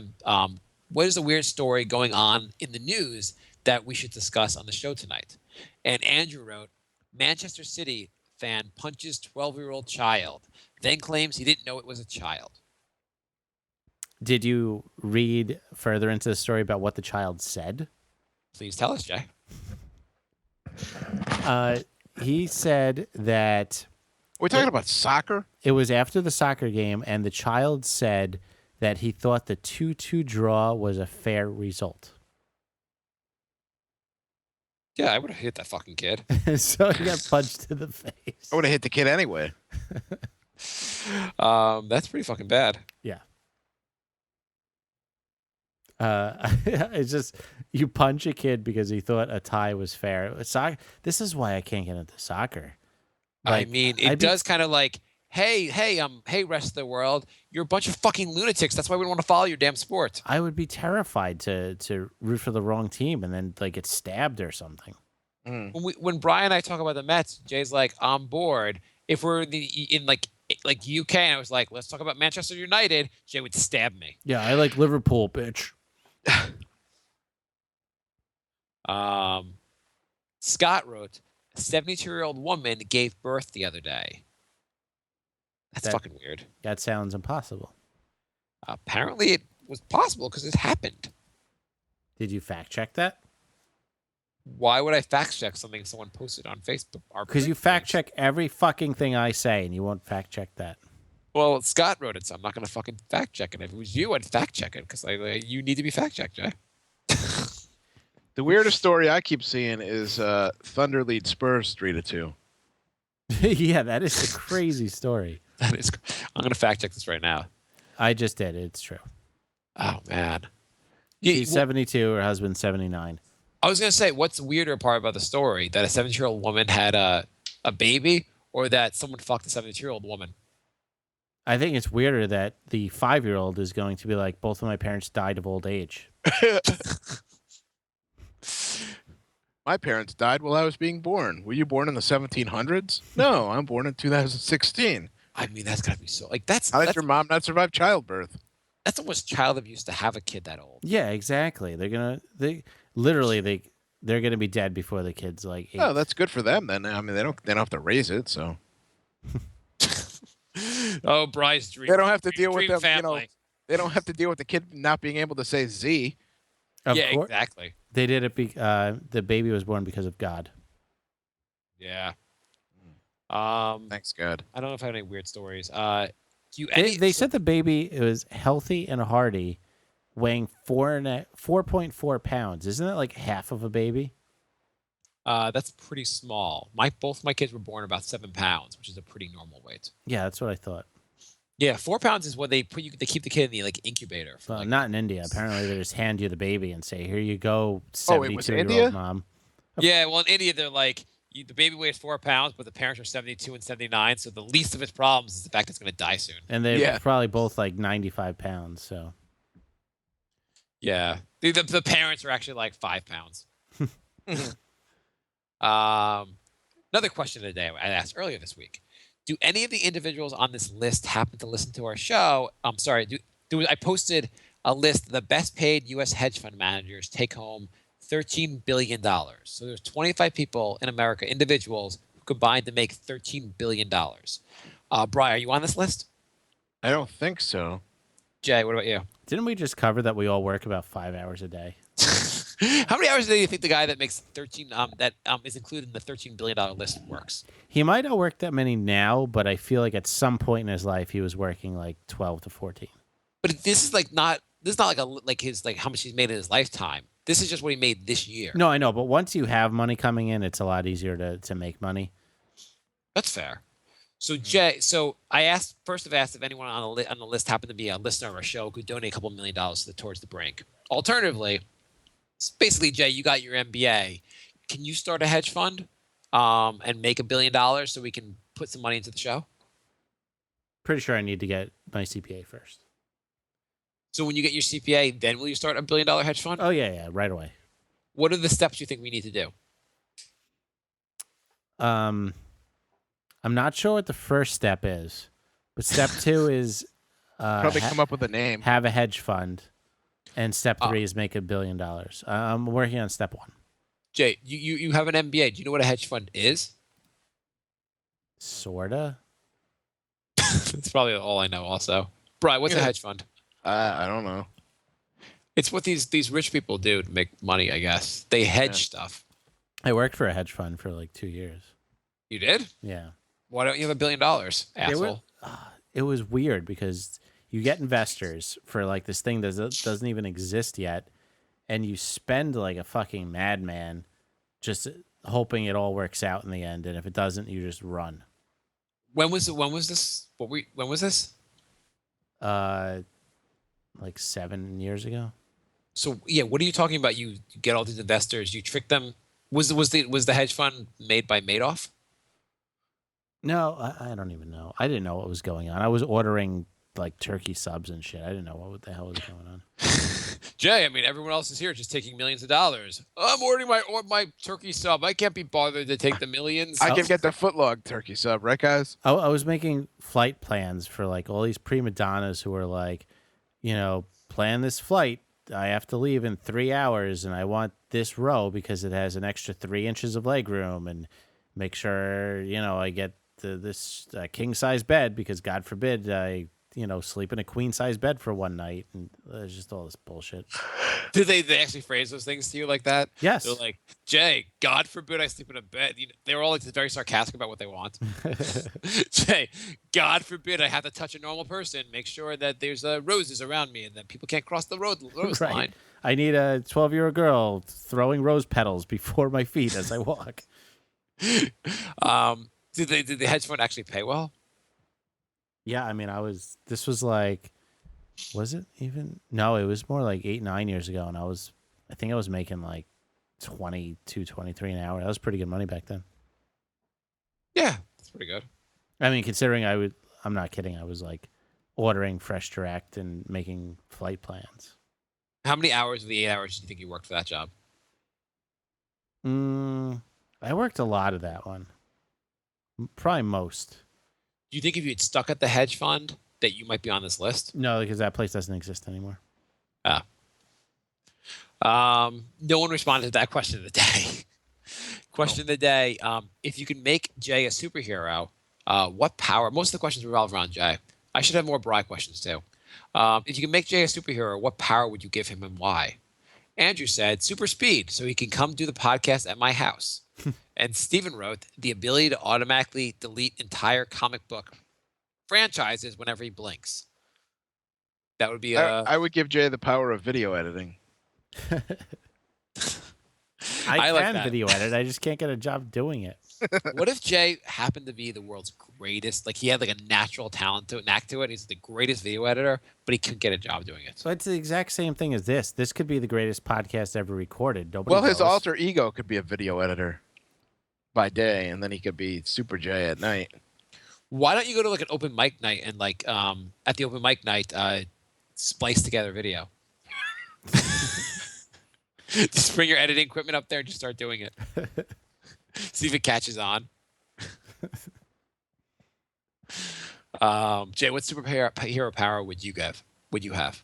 story going on in the news that we should discuss on the show tonight? And Andrew wrote, Manchester City fan punches 12-year-old child, then claims he didn't know it was a child. Did you read further into the story about what the child said? Please tell us, Jay. He said that We're talking about soccer? it was after the soccer game, and the child said that he thought the 2-2 draw was a fair result. Yeah, I would have hit that fucking kid. So he got punched to the face. I would have hit the kid anyway. That's pretty fucking bad. Yeah. It's just, you punch a kid because he thought a tie was fair. This is why I can't get into soccer. I mean, it does kind of like, hey, rest of the world, you're a bunch of fucking lunatics. That's why we don't want to follow your damn sport. I would be terrified to root for the wrong team and then like get stabbed or something. When Brian and I talk about the Mets, Jay's like, I'm bored. If we're in like UK, and I was like, let's talk about Manchester United, Jay would stab me. Yeah, I like Liverpool, bitch. Scott wrote, a 72-year-old woman gave birth the other day. That's That- fucking weird. That sounds impossible. Apparently, it was possible because it happened. Did you fact check that? Why would I fact check something someone posted on Facebook? Because you fact check every fucking thing I say, and you won't fact check that. Well, Scott wrote it, so I'm not going to fucking fact check it. If it was you, I'd fact check it because you need to be fact checked, Jay. The weirdest story I keep seeing is Thunder lead Spurs 3-2. Yeah, that is a crazy story. That is. I'm going to fact check this right now. I just did. It's true. Oh man. She's Well, 72. Her husband's 79. I was going to say, what's the weirder part about the story? That a 70-year-old woman had a baby, or that someone fucked a 72-year-old woman? I think it's weirder that the 5-year-old is going to be like, both of my parents died of old age. My parents died while I was being born. Were you born in the 1700s? No, I'm born in 2016. I mean, that's got to be so. Like that's How did your mom not survive childbirth? that's almost child abuse to have a kid that old. Yeah, exactly. They're gonna they're gonna be dead before the kid's like 8. Oh, that's good for them then. I mean, they don't have to raise it, so Oh, Bryce, dream. they don't have to deal with dream them. You know, family. they don't have to deal with the kid not being able to say Z. Of Yeah, course, exactly. they did it. The baby was born because of God. Yeah. Thanks, God. I don't know if I have any weird stories. Do you They said the baby was healthy and hearty, weighing 4.4 pounds. Isn't that like half of a baby? that's pretty small. Both my kids were born about 7 pounds, which is a pretty normal weight. Yeah, that's what I thought. Yeah, 4 pounds is what they put you. They keep the kid in the like incubator. For, Well, like, not in India. Apparently, they just hand you the baby and say, "Here you go, Oh, it was 72-year-old India? mom." yeah, well, in India they're like the baby weighs 4 pounds, but the parents are 72 and 79. So the least of its problems is the fact it's going to die soon. And they're Yeah. probably both like 95 pounds. So Yeah, the parents are actually like 5 pounds. Another question of the day I asked earlier this week: do any of the individuals on this list happen to listen to our show? I'm sorry. I posted a list of the best paid U.S. hedge fund managers take home $13 billion. So there's 25 people in America, individuals, who combined to make $13 billion. Brian, are you on this list? I don't think so. Jay, what about you? didn't we just cover that we all work about 5 hours a day? How many hours a day do you think the guy that makes 13 is included in the $13 billion list works? He might not work that many now, but I feel like at some point in his life he was working like 12 to 14. But this is not like his like how much he's made in his lifetime. This is just what he made this year. No, I know, but once you have money coming in, it's a lot easier to make money. That's fair. So Jay, I've asked if anyone on the list happened to be a listener of our show who could donate a couple $1 million towards the brink. Alternatively, basically, Jay, you got your MBA. Can you start a hedge fund and make $1 billion so we can put some money into the show? Pretty sure I need to get my CPA first. So when you get your CPA, then will you start $1 billion hedge fund? Oh, yeah, right away. What are the steps you think we need to do? I'm not sure what the first step is, but step 2 is Probably come up with a name. have a hedge fund, and step 3 is make $1 billion. I'm working on step 1. Jay, you have an MBA. Do you know what a hedge fund is? Sorta. That's probably all I know. Also, Brian, what's a Yeah. hedge fund? I don't know. It's what these rich people do to make money. I guess they hedge stuff. I worked for a hedge fund for like 2 years. You did? Yeah. Why don't you have $1 billion, asshole? It was weird because you get investors for like this thing that doesn't even exist yet, and you spend like a fucking madman just hoping it all works out in the end, and if it doesn't, you just run. When was this? When was this? Like 7 years ago. So yeah, what are you talking about? You get all these investors, you trick them. Was the hedge fund made by Madoff? No, I don't even know. I didn't know what was going on. I was ordering like turkey subs and shit. I didn't know what the hell was going on. Jay, I mean, everyone else is here just taking millions of dollars. I'm ordering my turkey sub. I can't be bothered to take the millions. I can get the footlog turkey sub, right, guys? I was making flight plans for like all these prima donnas who were like, plan this flight I have to leave in 3 hours, and I want this row because it has an extra 3 inches of leg room, and make sure I get this king size bed because God forbid I sleep in a queen size bed for one night, and there's just all this bullshit. Do they actually phrase those things to you like that? Yes. They're like, Jay, God forbid I sleep in a bed. They were all like very sarcastic about what they want. Jay, God forbid I have to touch a normal person. Make sure that there's roses around me and that people can't cross the rose Right. line. I need a 12-year-old girl throwing rose petals before my feet as I walk. Did the hedge fund actually pay well? Yeah, I mean, this was like, was it even? No, it was more like 8-9 years ago, and I think I was making like 22, 23 an hour. That was pretty good money back then. Yeah, that's pretty good. I mean, considering I'm not kidding, I was like ordering fresh direct and making flight plans. How many hours of the 8 hours do you think you worked for that job? I worked a lot of that one. Probably most. Do you think if you had stuck at the hedge fund that you might be on this list? No, because that place doesn't exist anymore. No one responded to that question of the day. Question of the day. If you could make Jay a superhero, what power? Most of the questions revolve around Jay. I should have more broad questions too. If you could make Jay a superhero, what power would you give him and why? Andrew said, super speed, so he can come do the podcast at my house. And Steven wrote, the ability to automatically delete entire comic book franchises whenever he blinks. That would be I would give Jay the power of video editing. I like can that. video edit. I just can't get a job doing it. What if Jay happened to be the world's greatest? Like he had like a natural talent to it, knack to it. He's the greatest video editor, but he couldn't get a job doing it. So it's the exact same thing as this. This could be the greatest podcast ever recorded. Nobody Well, his knows. alter ego could be a video editor by day, and then he could be Super Jay at night. Why don't you go to like an open mic night and like at the open mic night splice together video? Just bring your editing equipment up there and just start doing it. See if it catches on. Jay, what superhero power would you give? Would you have?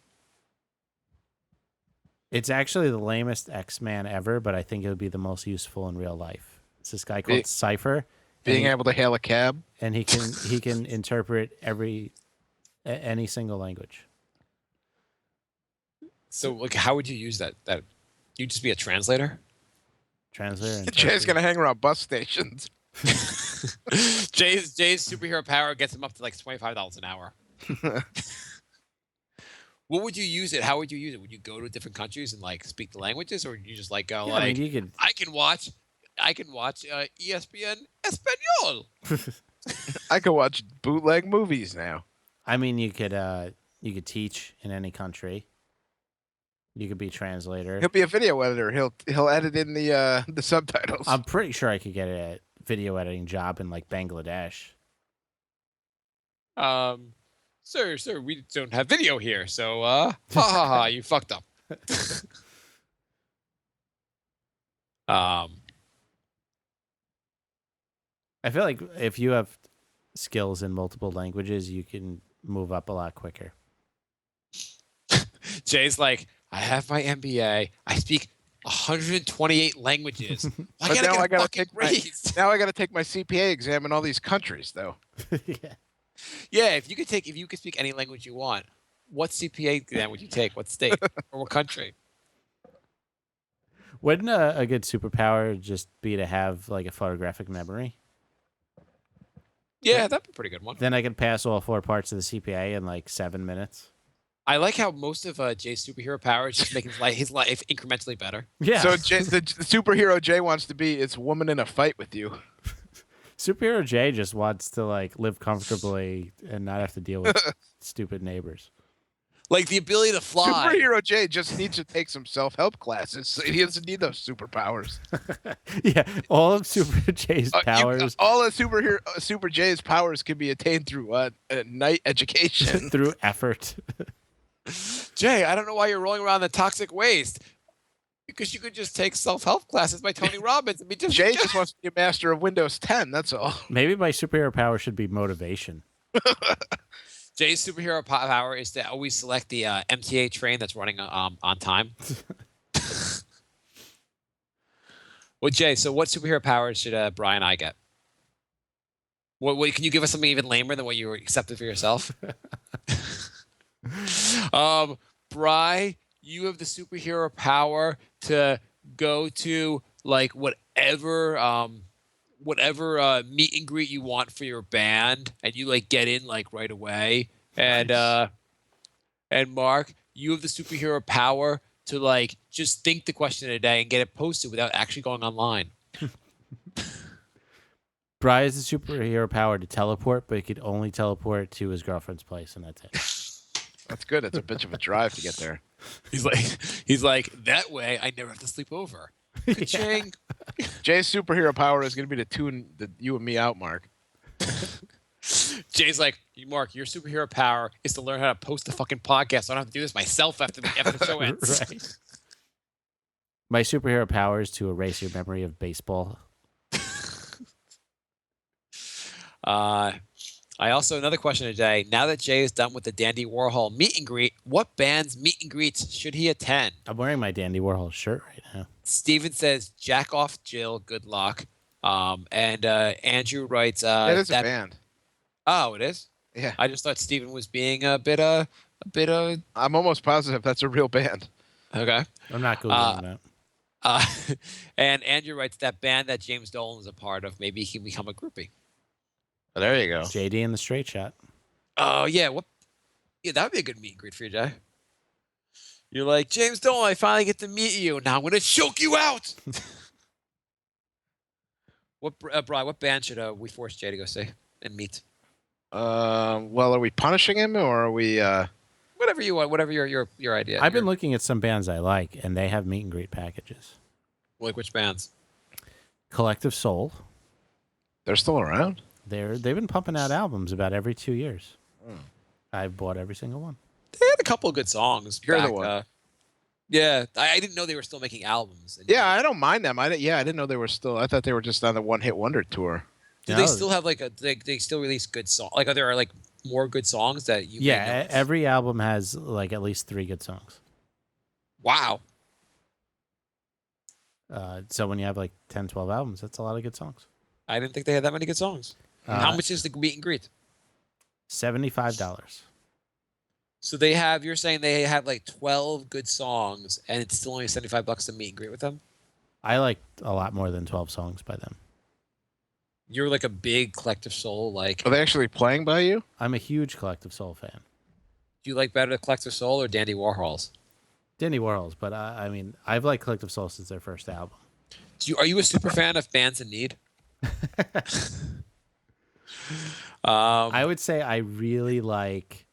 It's actually the lamest X-Man ever, but I think it would be the most useful in real life. It's this guy called Cypher. Being able to hail a cab. And he can interpret any single language. So, like, how would you use that? That you'd just be a translator? Translator. And Jay's gonna hang around bus stations. Jay's superhero power gets him up to like $25 an hour. What would you use it? How would you use it? Would you go to different countries and like speak the languages, or would you just like go I mean, you could. I can watch ESPN Espanol. I could watch bootleg movies now. I mean, you could teach in any country. You could be translator. He'll be a video editor. He'll edit in the subtitles. I'm pretty sure I could get a video editing job in like Bangladesh. Sir, we don't have video here, so ha ha ha, you fucked up. I feel like if you have skills in multiple languages, you can move up a lot quicker. Jay's like, I have my MBA. I speak 128 languages. I But gotta now get I a gotta fucking raise. Now I got to take my CPA exam in all these countries, though. Yeah. Yeah, if you could speak any language you want, what CPA exam would you take? What state or what country? Wouldn't a good superpower just be to have like a photographic memory? Yeah, that'd be a pretty good one. Then I could pass all 4 parts of the CPA in like 7 minutes. I like how most of Jay's superhero powers just make his life incrementally better. Yeah. So the superhero Jay wants to be is woman in a fight with you. Superhero Jay just wants to like live comfortably and not have to deal with stupid neighbors. Like the ability to fly. Superhero Jay just needs to take some self-help classes. He doesn't need those superpowers. Yeah, all of Super Jay's powers All of Super Jay's powers can be attained through night education. through effort. Jay, I don't know why you're rolling around the toxic waste. Because you could just take self-help classes by Tony Robbins and be just Jay just wants to be a master of Windows 10. That's all. Maybe my superhero power should be motivation. Jay's superhero power is to always select the MTA train that's running on time. Well, Jay, so what superhero powers should Brian and I get? What can you give us something even lamer than what you accepted for yourself? Bry, you have the superhero power to go to like whatever meet and greet you want for your band, and you like get in like right away. And Mark, you have the superhero power to like just think the question of the day and get it posted without actually going online. Bry has the superhero power to teleport, but he could only teleport to his girlfriend's place, and that's it. That's good. It's a bitch of a drive to get there. He's like that way I never have to sleep over. Ka-ching. Jay's superhero power is going to be to tune you and me out, Mark. Jay's like, Mark, your superhero power is to learn how to post the fucking podcast. So I don't have to do this myself after the show ends. Right. My superhero power is to erase your memory of baseball. I also, another question today. Now that Jay is done with the Dandy Warhol meet and greet, what band's meet and greets should he attend? I'm wearing my Dandy Warhol shirt right now. Steven says, jack off Jill, good luck. And Andrew writes, It is a band. Oh, it is? Yeah. I just thought Steven was being a bit I'm almost positive that's a real band. okay. I'm not Googling that. And Andrew writes, that band that James Dolan is a part of, maybe he can become a groupie. Oh, there you go. JD and the Straight Shot. Oh, yeah. Yeah, that would be a good meet and greet for you, Jay. You're like, James Dolan, I finally get to meet you. Now I'm going to choke you out. Brian, what band should we force Jay to go see and meet? Well, are we punishing him or are we? Whatever you want, whatever your idea. I've been looking at some bands I like, and they have meet and greet packages. Like which bands? Collective Soul. They're still around. They've been pumping out albums about every 2 years. Mm. I've bought every single one. They had a couple of good songs. You're back, the one. Yeah, I didn't know they were still making albums. Yeah, I don't mind them. I didn't know they were still. I thought they were just on the One Hit Wonder tour. Do No. they still have like they still release good songs? Like, are there like more good songs that you? may Yeah, know? every album has like at least 3 good songs. Wow. So when you have like 10, 12 albums, that's a lot of good songs. I didn't think they had that many good songs. How Uh, much is the meet and greet? $75. So they have. You're saying they have like 12 good songs, and it's still only $75 to meet and greet with them. I like a lot more than 12 songs by them. You're like a big Collective Soul. Like, Are they actually playing by you? I'm a huge Collective Soul fan. do you like better the Collective Soul or Dandy Warhols? Dandy Warhols, but I mean, I've liked Collective Soul since their first album. Are you a super fan of Bands in Need? I would say I really like.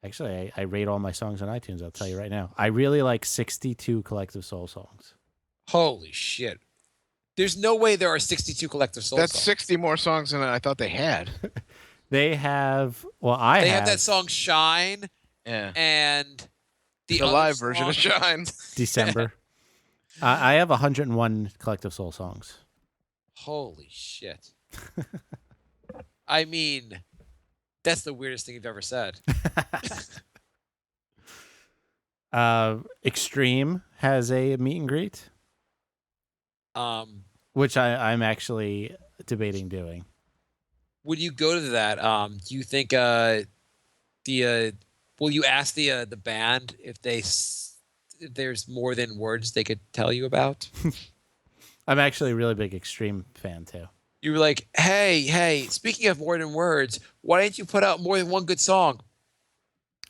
Actually, I rate all my songs on iTunes. I'll tell you right now. I really like 62 Collective Soul songs. Holy shit! There's no way there are 62 Collective Soul That's songs. 60 more songs than I thought they had. They have. Well, I They have have that song "Shine" Yeah. and The other live version of song- Shine. December. I have 101 Collective Soul songs. Holy shit! I mean, that's the weirdest thing you've ever said. Extreme has a meet and greet, which I'm actually debating doing. Would you go to that? Do you think will you ask the band if if there's more than words they could tell you about? I'm actually a really big Extreme fan too. You were like, hey, speaking of more than words, why didn't you put out more than one good song?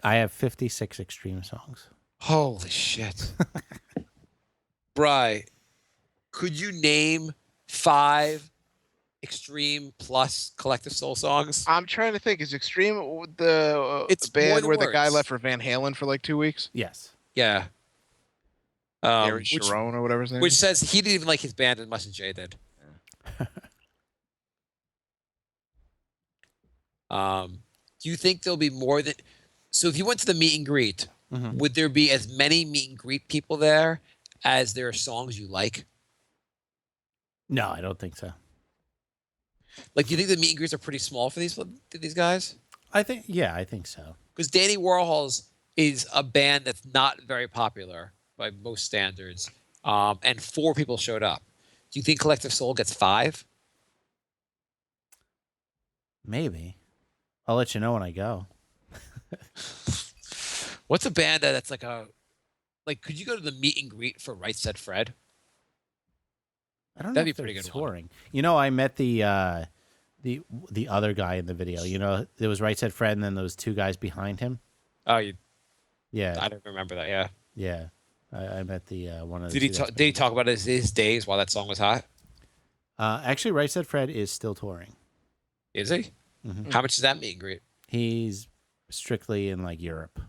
I have 56 Extreme songs. Holy shit. Bri, could you name 5 Extreme plus Collective Soul songs? I'm trying to think. Is Extreme the It's more band than where the guy words. left for Van Halen for like 2 weeks? Yes. Yeah. Gary Which, Sharon or whatever his name which is. says he didn't even like his band as much as Jay did. Do you think there'll be more than? So if you went to the meet and greet, Mhm. would there be as many meet and greet people there as there are songs you like? No, I don't think so. Like, do you think the meet and greets are pretty small for these guys? I think so. Because Danny Warhol's is a band that's not very popular by most standards, and 4 people showed up. Do you think Collective Soul gets 5? Maybe. I'll let you know when I go. What's a band that's like could you go to the meet and greet for Right Said Fred? I don't know That'd if be they're pretty good one. touring. You know, I met the other guy in the video. You know, there was Right Said Fred, and then those 2 guys behind him. Oh, Yeah, I don't remember that. Yeah. yeah. I met the one of the. Did he 2 guys talk? Did he talk about his days while that song was hot? Actually, Right Said Fred is still touring. Is he? Mhm. How much does that meet and greet? He's strictly in like Europe.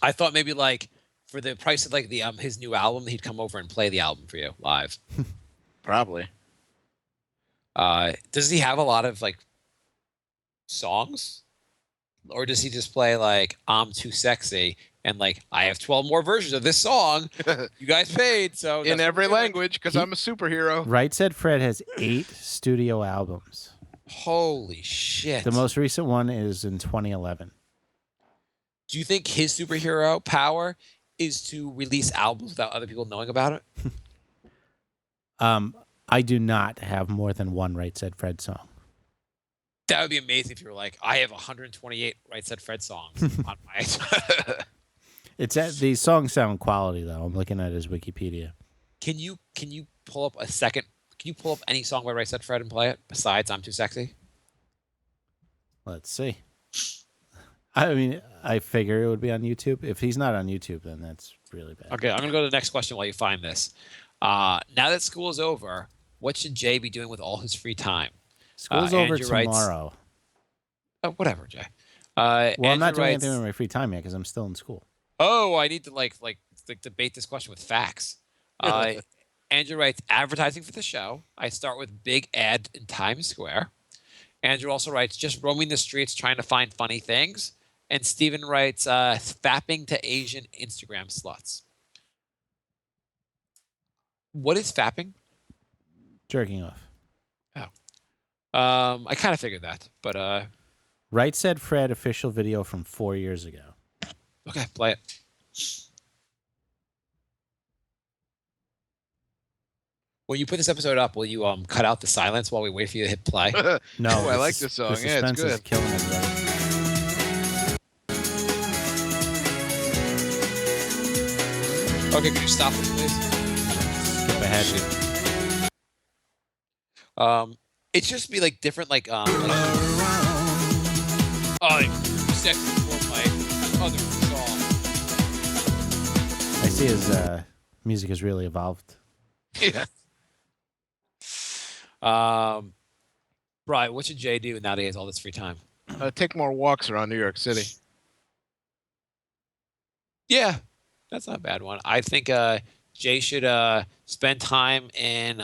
I thought maybe like for the price of like the his new album, he'd come over and play the album for you live. Probably. Does he have a lot of like songs, or does he just play like "I'm Too Sexy" and like I have 12 more versions of this song? You guys paid, so In that's what every we're doing. language, because He- I'm a superhero. Right Said Fred has 8 studio albums. Holy shit! The most recent one is in 2011. Do you think his superhero power is to release albums without other people knowing about it? I do not have more than one Right Said Fred song. That would be amazing if you were like, I have 128 Right Said Fred songs on my. These songs sound quality though. I'm looking at his Wikipedia. Can you pull up a second? Can you pull up any song by Right Said Fred and play it besides "I'm Too Sexy"? Let's see. I mean, I figure it would be on YouTube. If he's not on YouTube, then that's really bad. Okay, I'm gonna go to the next question while you find this. Now that school is over, what should Jay be doing with all his free time? School's over Andrew writes- tomorrow. Whatever, Jay. Well, I'm Andrew not doing writes, anything with my free time yet because I'm still in school. Oh, I need to like debate this question with facts. Andrew writes, advertising for the show. I start with big ad in Times Square. Andrew also writes, just roaming the streets trying to find funny things. And Steven writes, fapping to Asian Instagram sluts. What is fapping? Jerking off. I kind of figured that, but Right Said Fred official video from 4 years ago. okay, play it. When you put this episode up, will you cut out the silence while we wait for you to hit play? No, Oh, I like sus- this song. The Yeah, it's suspense is good. killing everybody. Okay, can you stop this, please? Skip ahead. It's just be like different, like sex for my other song. I see his music has really evolved. Yeah. Brian, what should Jay do nowadays? All this free time. Take more walks around New York City. Yeah, that's not a bad one. I think Jay should spend time in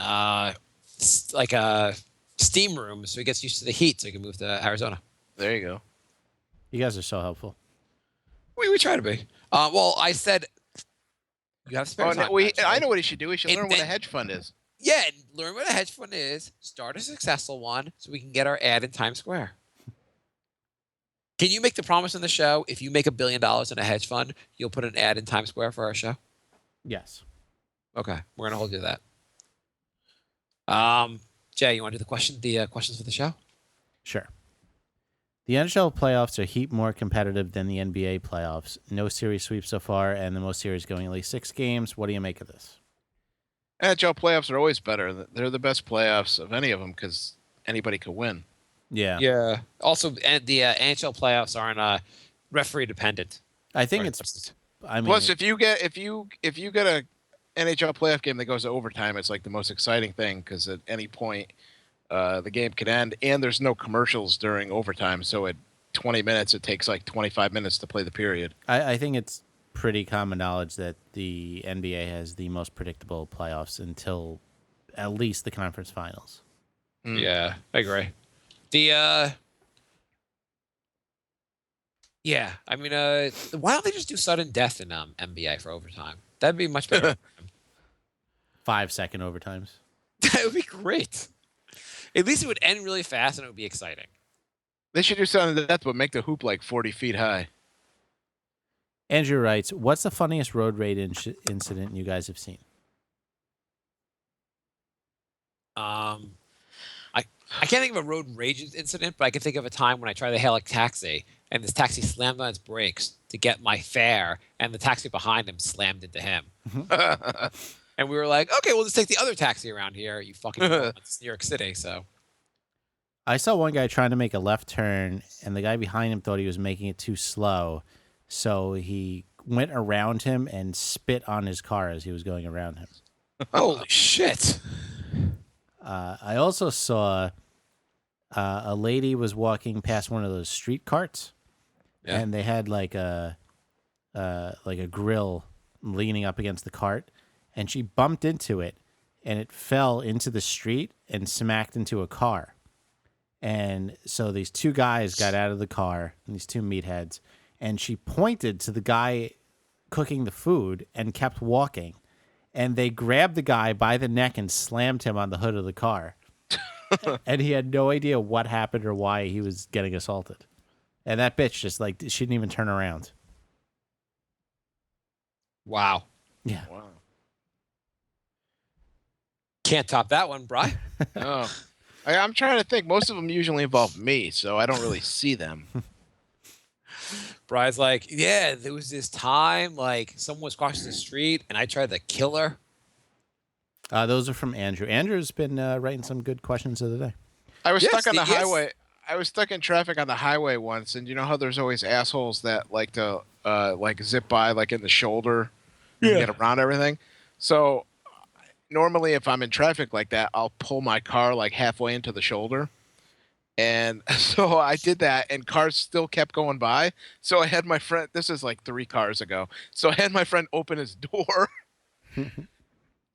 like a steam room so he gets used to the heat so he can move to Arizona. There you go. You guys are so helpful. We try to be. Well, I said you have spare Oh, time. no, I actually. know what he should do. He should And learn what a then- hedge fund is. Yeah, and learn what a hedge fund is. Start a successful one so we can get our ad in Times Square. Can you make the promise on the show? If you make $1 billion in a hedge fund, you'll put an ad in Times Square for our show? Yes. Okay, we're gonna hold you to that. Jay, you want to do the questions for the show? Sure. The NHL playoffs are a heap more competitive than the NBA playoffs. No series sweep so far, and the most series going at least 6 games. What do you make of this? NHL playoffs are always better. They're the best playoffs of any of them because anybody could win. Yeah. Yeah. Also, and the NHL playoffs aren't referee dependent. I think Or- it's. I mean, Plus, if you get a NHL playoff game that goes to overtime, it's like the most exciting thing because at any point the game could end, and there's no commercials during overtime. So at 20 minutes, it takes like 25 minutes to play the period. I think it's pretty common knowledge that the NBA has the most predictable playoffs until at least the conference finals. Yeah, I agree. Yeah, I mean, why don't they just do sudden death in NBA for overtime? That'd be much better. 5-second overtimes. That would be great. At least it would end really fast and it would be exciting. They should do something to that, but make the hoop like 40 feet high. Andrew writes, "What's the funniest road rage incident you guys have seen?" I can't think of a road rage incident, but I can think of a time when I tried to hail a taxi, and this taxi slammed on its brakes to get my fare, and the taxi behind him slammed into him. And we were like, okay, we'll just take the other taxi around here. You fucking it's New York City, so. I saw one guy trying to make a left turn, and the guy behind him thought he was making it too slow, so he went around him and spit on his car as he was going around him. Holy shit. I also saw a lady was walking past one of those street carts, and they had like a grill leaning up against the cart, and she bumped into it, and it fell into the street and smacked into a car. And so these two guys got out of the car, these two meatheads, and she pointed to the guy cooking the food and kept walking. And they grabbed the guy by the neck and slammed him on the hood of the car. And he had no idea what happened or why he was getting assaulted. And that bitch just like, she didn't even turn around. Wow. Yeah. Wow. Can't top that one, Bri. Oh. I'm trying to think. Most of them usually involve me, so I don't really see them. Bri's like, yeah, there was this time, like, someone was crossing the street, and I tried to kill her. Those are from Andrew. Andrew's been writing some good questions of the day. I was Yes, stuck on the yes. highway. I was stuck in traffic on the highway once, and you know how there's always assholes that like to like zip by like in the shoulder and get around everything. So normally if I'm in traffic like that, I'll pull my car like halfway into the shoulder. And so I did that, and cars still kept going by. So I had my friend, this is like 3 cars ago. So I had my friend open his door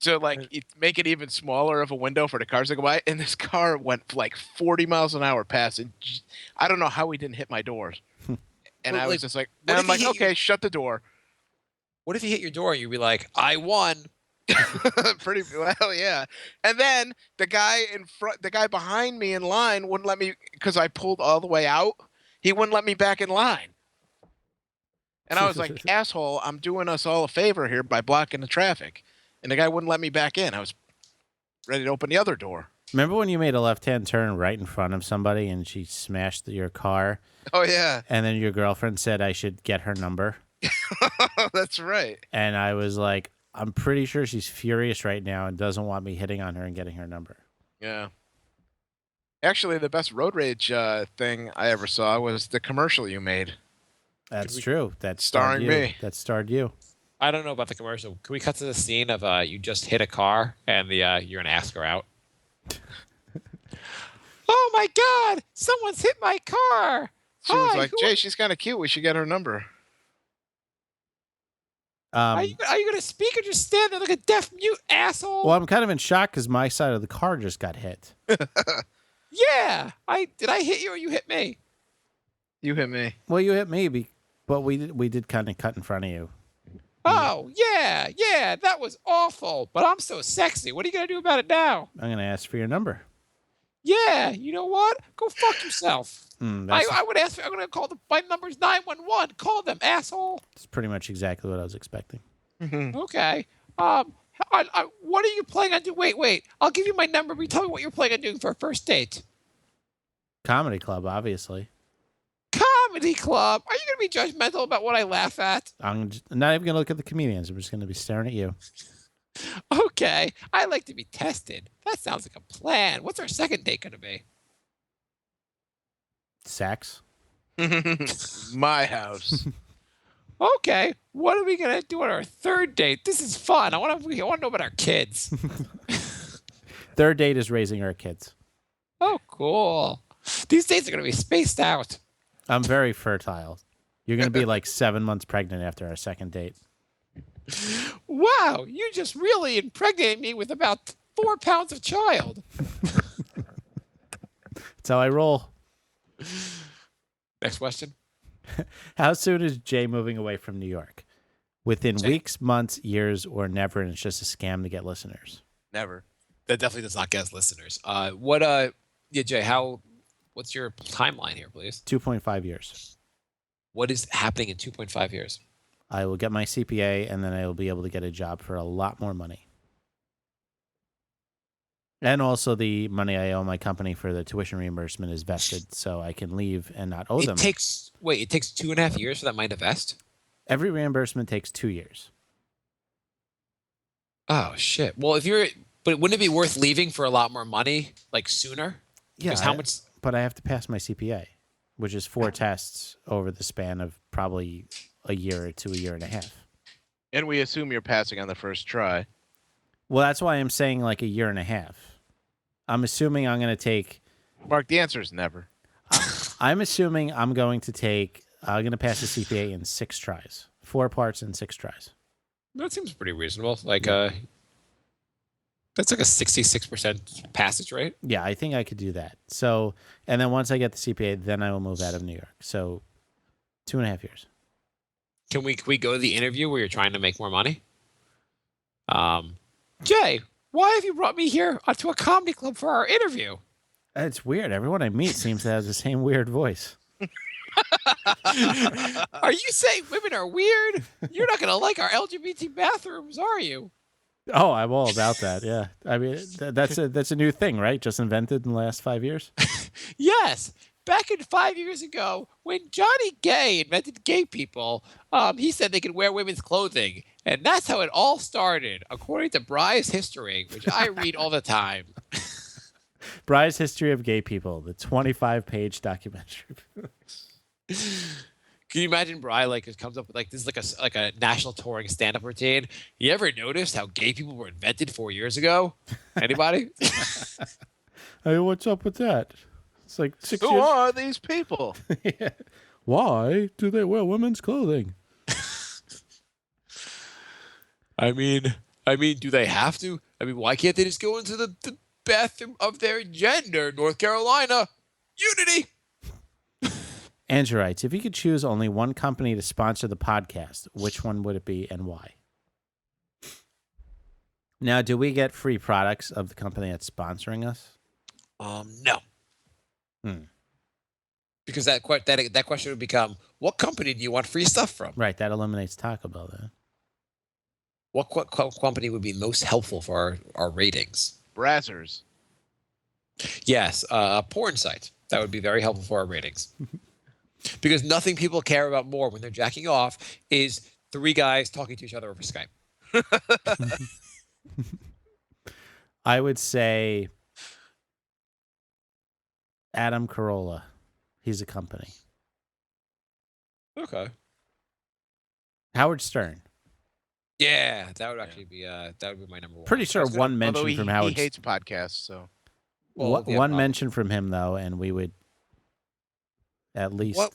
to like make it even smaller of a window for the cars to go by. And this car went like 40 miles an hour past. And I don't know how he didn't hit my doors. And Well, I was like, just like, what and if I'm he like, hit you- okay, shut the door. What if he hit your door and you'd be like, I won? Pretty well, yeah. And then the guy behind me in line wouldn't let me, because I pulled all the way out. He wouldn't let me back in line. And I was like, asshole, I'm doing us all a favor here by blocking the traffic. And the guy wouldn't let me back in. I was ready to open the other door. Remember when you made a left-hand turn right in front of somebody and she smashed your car? Oh, yeah. And then your girlfriend said I should get her number? That's right. And I was like, I'm pretty sure she's furious right now and doesn't want me hitting on her and getting her number. Yeah. Actually, the best road rage thing I ever saw was the commercial you made. That's true. That Starring starred you. me. That starred you. I don't know about the commercial. Can we cut to the scene of you just hit a car and you're going to ask her out? Oh, my God. Someone's hit my car. She was Hi, like, who Jay, she's kind of cute. We should get her number. Are you going to speak or just stand there like a deaf mute asshole? Well, I'm kind of in shock because my side of the car just got hit. Yeah. Did I hit you or you hit me? You hit me. Well, you hit me, but we did kind of cut in front of you. Oh, yeah. That was awful. But I'm so sexy. What are you going to do about it now? I'm going to ask for your number. Yeah. You know what? Go fuck yourself. That's I would ask. I'm going to call my number's 911. Call them, asshole. pretty much exactly what I was expecting. Okay. What are you planning on doing? Wait. I'll give you my number. But tell me what you're planning on doing for a first date. Comedy club, obviously. Comedy club. Are you going to be judgmental about what I laugh at? I'm not even going to look at the comedians. I'm just going to be staring at you. Okay. I like to be tested. That sounds like a plan. What's our second date going to be? Sex. My house. Okay. What are we going to do on our third date? This is fun. I want to know about our kids. Third date is raising our kids. Oh, cool. These dates are going to be spaced out. I'm very fertile. You're going to be like 7 months pregnant after our second date. Wow. You just really impregnated me with about 4 pounds of child. That's how I roll. Next question. How soon is Jay moving away from New York? Within weeks, months, years, or never, and it's just a scam to get listeners? Never. That definitely does not get us listeners. Jay, how What's your timeline here, please? 2.5 years. What is happening in 2.5 years? I will get my CPA, and then I will be able to get a job for a lot more money. And also the money I owe my company for the tuition reimbursement is vested, so I can leave and not owe them. It takes 2.5 years for that money to vest? Every reimbursement takes 2 years. Oh shit. Well, but wouldn't it be worth leaving for a lot more money, like sooner? Because how much? But I have to pass my CPA, which is 4 tests over the span of probably a year to a year and a half. And we assume you're passing on the first try. Well, that's why I'm saying like a year and a half. I'm assuming I'm going to take. Mark, the answer is never. I'm assuming I'm going to pass the CPA in 6 tries, 4 parts in 6 tries. That seems pretty reasonable. Like that's like a 66% passage rate. Yeah, I think I could do that. So, and then once I get the CPA, then I will move out of New York. So, 2.5 years. Can we go to the interview where you're trying to make more money? Jay, why have you brought me here to a comedy club for our interview? It's weird. Everyone I meet seems to have the same weird voice. Are you saying women are weird? You're not going to like our LGBT bathrooms, are you? Oh, I'm all about that. Yeah, I mean that's a new thing, right? Just invented in the last 5 years. Yes. Back in 5 years ago, when Johnny Gay invented gay people, he said they could wear women's clothing. And that's how it all started, according to Bry's History, which I read all the time. Bry's History of Gay People, the 25-page documentary. Can you imagine Bry just comes up with this is like a national touring stand-up routine? You ever noticed how gay people were invented 4 years ago? Anybody? Hey, what's up with that? It's like 6 Who years. are these people? Yeah. Why do they wear women's clothing? I mean, do they have to? I mean, why can't they just go into the bathroom of their gender? North Carolina, unity. Andrew writes, if you could choose only one company to sponsor the podcast, which one would it be and why? Now, do we get free products of the company that's sponsoring us? No. Because that question would become, what company do you want free stuff from? Right, that eliminates Taco Bell then. What company would be most helpful for our ratings? Brazzers. Yes, a porn site. That would be very helpful for our ratings. Because nothing people care about more when they're jacking off is 3 guys talking to each other over Skype. I would say Adam Carolla. He's a company. Okay. Howard Stern. Yeah, that would actually be my number 1. Pretty sure one mention Although from he Howard. hates podcasts, so. Well, yeah, one probably. mention from him though, and we would at least. What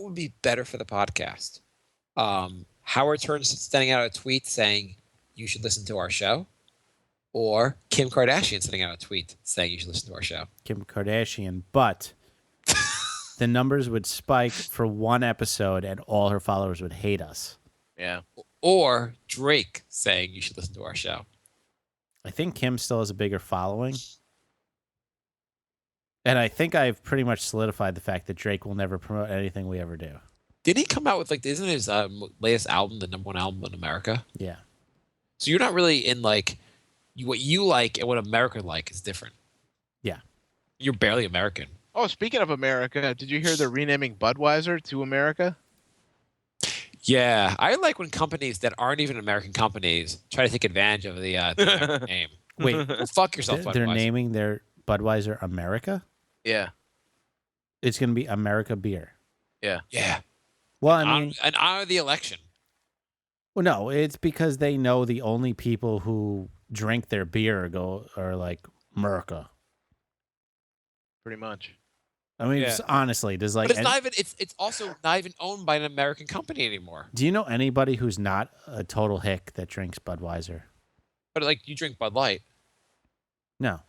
would be better for the podcast? Howard Stern sending out a tweet saying you should listen to our show, or Kim Kardashian sending out a tweet saying you should listen to our show. Kim Kardashian, but the numbers would spike for one episode, and all her followers would hate us. Yeah. Or Drake saying you should listen to our show. I think Kim still has a bigger following. And I think I've pretty much solidified the fact that Drake will never promote anything we ever do. Did he come out with isn't his latest album the number 1 album in America? Yeah. So you're not really in what you like and what America like is different. Yeah. You're barely American. Oh, speaking of America, did you hear they're renaming Budweiser to America? Yeah, I like when companies that aren't even American companies try to take advantage of the American name. Wait, Well, fuck yourself, they're Budweiser. naming their Budweiser America? Yeah. It's going to be America Beer. Yeah. Yeah. Well, I mean, and honor the election. well, no, it's because they know the only people who drink their beer are like America. Pretty much. I mean, Yeah. just honestly, does But it's not even. It's also not even owned by an American company anymore. do you know anybody who's not a total hick that drinks Budweiser? But you drink Bud Light. No.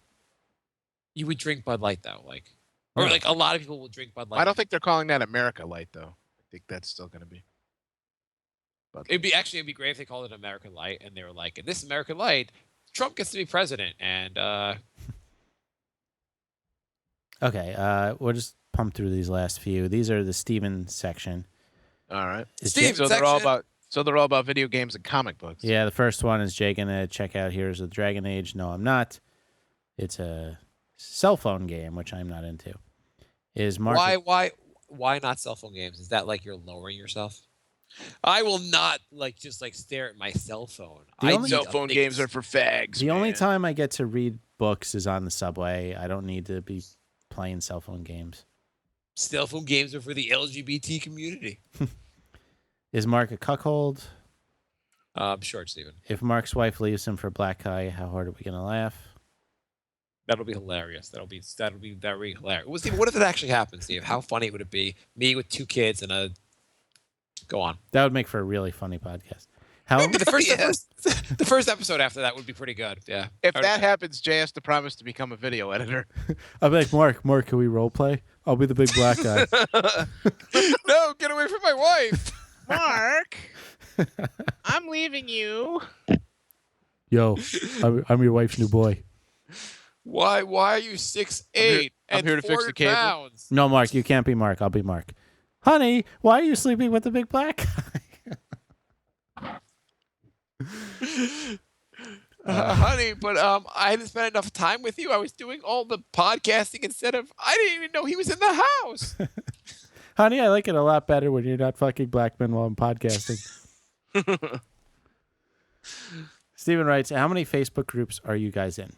You would drink Bud Light though, or No. a lot of people will drink Bud Light. I don't think they're calling that America Light, though. I think that's still going to be. Bud Light. It'd be great if they called it American Light and they were like, in this American Light, Trump gets to be president, and Okay, we'll just pump through these last few. These are the Steven section. All right. Is Steve, Jay- So they're all section. about. So they're all about video games and comic books. yeah, the first one is Jay gonna check out Heroes of the Dragon Age. No, I'm not. It's a cell phone game, which I'm not into. Is Mark? Why not cell phone games? Is that like you're lowering yourself? I will not just stare at my cell phone. The I only- need Cell a phone big games are for fags. The only man. time I get to read books is on the subway. I don't need to be playing cell phone games. cell phone games are for the LGBT community. Is Mark a cuckold? Sure, Steven. If Mark's wife leaves him for a black guy, how hard are we gonna laugh? That'll be hilarious. That'll be very hilarious. Well, Steve, what if it actually happens, Steve? How funny would it be? Me with 2 kids and a. Go on. That would make for a really funny podcast. How? Maybe the first episode after that would be pretty good. Yeah. If that happens, Jay has to promise to become a video editor. I'll be like, Mark, can we role play? I'll be the big black guy. No, get away from my wife. Mark, I'm leaving you. Yo, I'm your wife's new boy. Why are you 6'8" I'm and here to fix the 400 cable. pounds? No, Mark, you can't be Mark. I'll be Mark. Honey, why are you sleeping with the big black guy? Honey, but I didn't spend enough time with you. I was doing all the podcasting instead of. I didn't even know he was in the house. Honey, I like it a lot better when you're not fucking black men while I'm podcasting. Steven writes, how many Facebook groups are you guys in?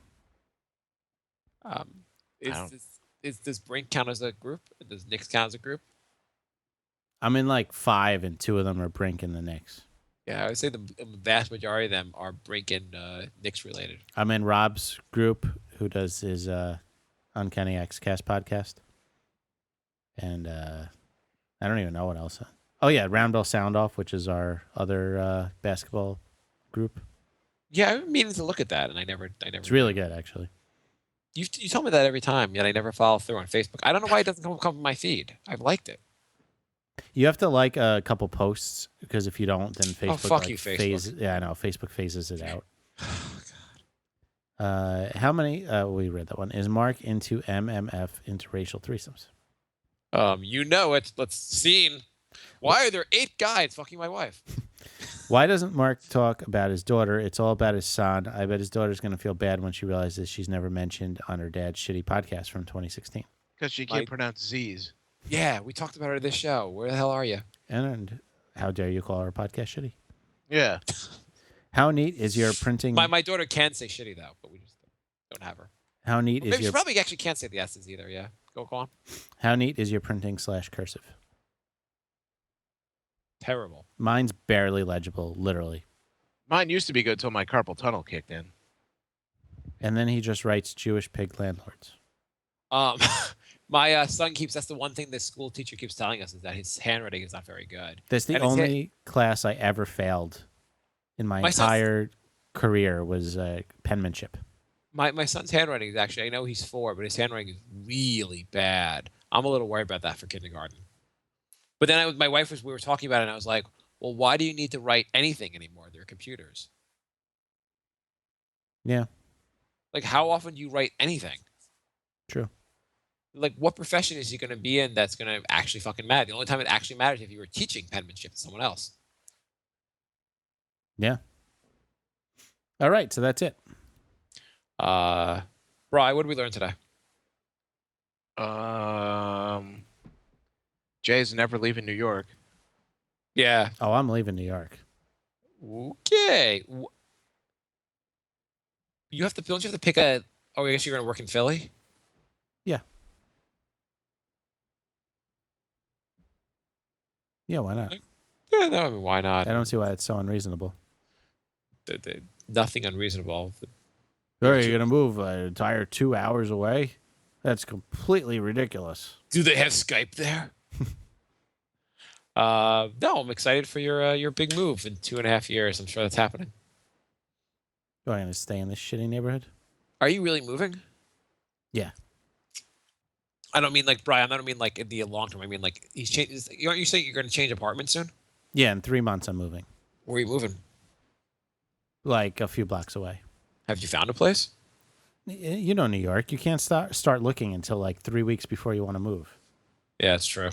Does Brink count as a group? Does Nick's count as a group? I'm in like 5, and 2 of them are Brink and the Knicks. Yeah, I would say the vast majority of them are Brink and Nick's related. I'm in Rob's group, who does his Uncanny X-Cast podcast. And I don't even know what else. Oh, yeah, Round Bell Sound Off, which is our other basketball group. Yeah, I've been meaning to look at that, and I never. It's really good, actually. You tell me that every time, yet I never follow through on Facebook. I don't know why it doesn't come from my feed. I've liked it. You have to like a couple posts, because if you don't, then Facebook fuck you, Facebook. Yeah, I know. Facebook phases it out. How many? We read that one. Is Mark into MMF, interracial threesomes? Let's scene. Why are there 8 guys fucking my wife? Why doesn't Mark talk about his daughter? It's all about his son. I bet his daughter's going to feel bad when she realizes she's never mentioned on her dad's shitty podcast from 2016. Because she can't pronounce Z's. Yeah, we talked about her this show. Where the hell are you? And how dare you call our podcast shitty? Yeah. How neat is your printing? My daughter can say shitty though, but we just don't have her. How neat is Maybe she your probably actually can't say the S's either. Yeah, go on. How neat is your printing / cursive? Terrible. Mine's barely legible, literally. Mine used to be good till my carpal tunnel kicked in. And then he just writes Jewish pig landlords. My son keeps. That's the one thing the school teacher keeps telling us is that his handwriting is not very good. That's the And his only class I ever failed in my son's- entire career was penmanship. My son's handwriting is actually. I know he's 4, but his handwriting is really bad. I'm a little worried about that for kindergarten. But then my wife we were talking about it, and I was like, well, why do you need to write anything anymore? They're computers. Yeah, Like, how often do you write anything? true. Like, what profession is he going to be in that's going to actually fucking matter? The only time it actually matters is if you were teaching penmanship to someone else. Yeah. All right, so that's it. Bri, what did we learn today? Jay's never leaving New York. Yeah. Oh, I'm leaving New York. Okay. Don't you have to pick a... Oh, I guess you're going to work in Philly? Yeah, why not? Yeah, no, I mean, why not? I don't see why it's so unreasonable. Nothing unreasonable. Are you gonna move an entire 2 hours away? That's completely ridiculous. Do they have Skype there? No, I'm excited for your big move in 2.5 years. I'm sure that's happening. Am I gonna stay in this shitty neighborhood? Are you really moving? Yeah. I don't mean like Brian. I don't mean like in the long term. I mean like he's changed. Aren't you saying you're going to change apartments soon? Yeah, in 3 months I'm moving. Where are you moving? Like a few blocks away. Have you found a place? You know, New York, you can't start looking until like 3 weeks before you want to move. Yeah, it's true.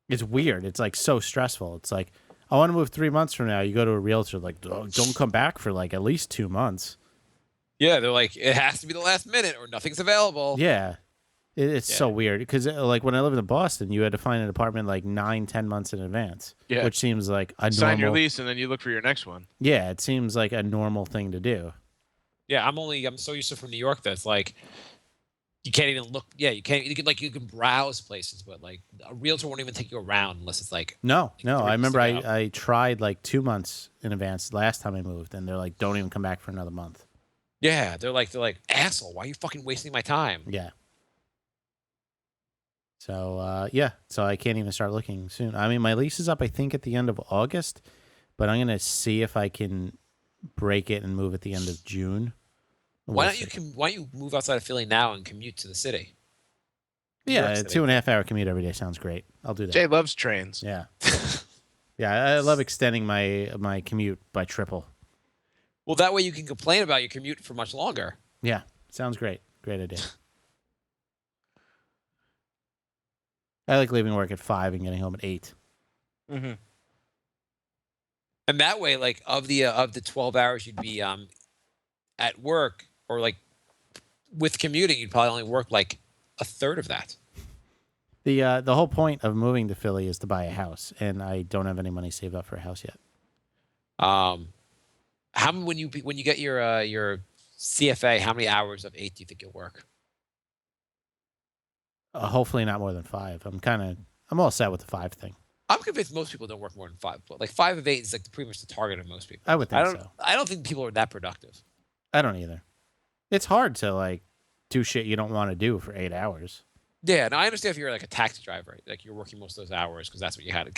It's weird. It's like so stressful. It's like, I want to move 3 months from now. You go to a realtor, like, oh, don't come back for like at least 2 months. Yeah, they're like, it has to be the last minute or nothing's available. Yeah. It's so weird because like when I lived in Boston, you had to find an apartment like 9-10 months in advance, Yeah. which seems like a Sign your normal. lease and then you look for your next one. Yeah, it seems like a normal thing to do. Yeah, I'm so used to from New York that it's like you can't even look. Yeah, you can't. You can browse places, but like a realtor won't even take you around unless it's like. No. Three I remember weeks to go. I tried like 2 months in advance last time I moved, and they're like, don't even come back for another month. Yeah, they're like asshole. Why are you fucking wasting my time? Yeah. So so I can't even start looking soon. I mean, my lease is up, I think, at the end of August, but I'm gonna see if I can break it and move at the end of June. Why We'll don't you see. why don't you move outside of Philly now and commute to the city? New Yeah, York a City. 2.5 hour commute every day sounds great. I'll do that. Jay loves trains. Yeah. Yeah, I love extending my commute by triple. Well, that way you can complain about your commute for much longer. Yeah, sounds great. Great idea. I like leaving work at 5 and getting home at 8. Mm-hmm. And that way, like of the 12 hours you'd be at work or like with commuting, you'd probably only work like a third of that. The whole point of moving to Philly is to buy a house, and I don't have any money saved up for a house yet. When you get your CFA, how many hours of 8 do you think you'll work? Hopefully not more than 5. I'm all set with the 5 thing. I'm convinced most people don't work more than 5. But like 5 of 8 is like pretty much the target of most people. I would think so. I don't think people are that productive. I don't either. It's hard to like do shit you don't want to do for 8 hours. Yeah, and I understand if you're like a taxi driver, like you're working most of those hours because that's what you kind of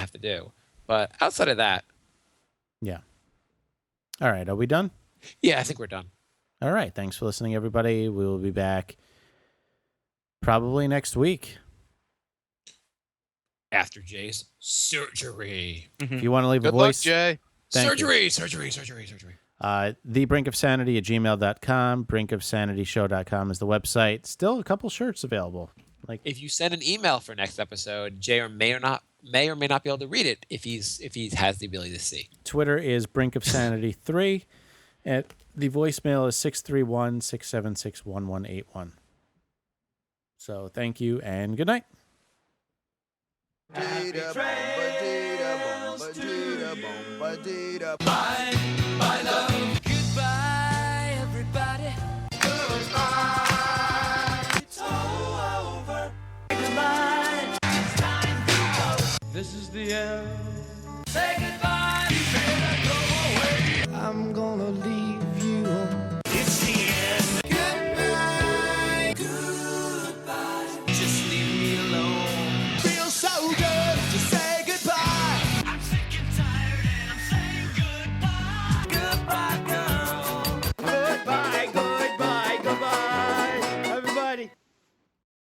have to do. But outside of that, Yeah. All right, are we done? yeah, I think we're done. All right, thanks for listening, everybody. We will be back probably next week. After Jay's surgery. If you want to leave Good a luck, voice, Jay. thank you. Surgery. thebrinkofsanity@gmail.com, brinkofsanityshow.com is the website. Still a couple shirts available. Like, If you send an email for next episode, Jay may or may not be able to read it if he has the ability to see. Twitter is brinkofsanity3, and the voicemail is 631-676-1181. So thank you and good night. Goodbye, everybody. It's all over. Goodbye. It's time to go. This is the end. Say goodbye. You better go away. I'm gonna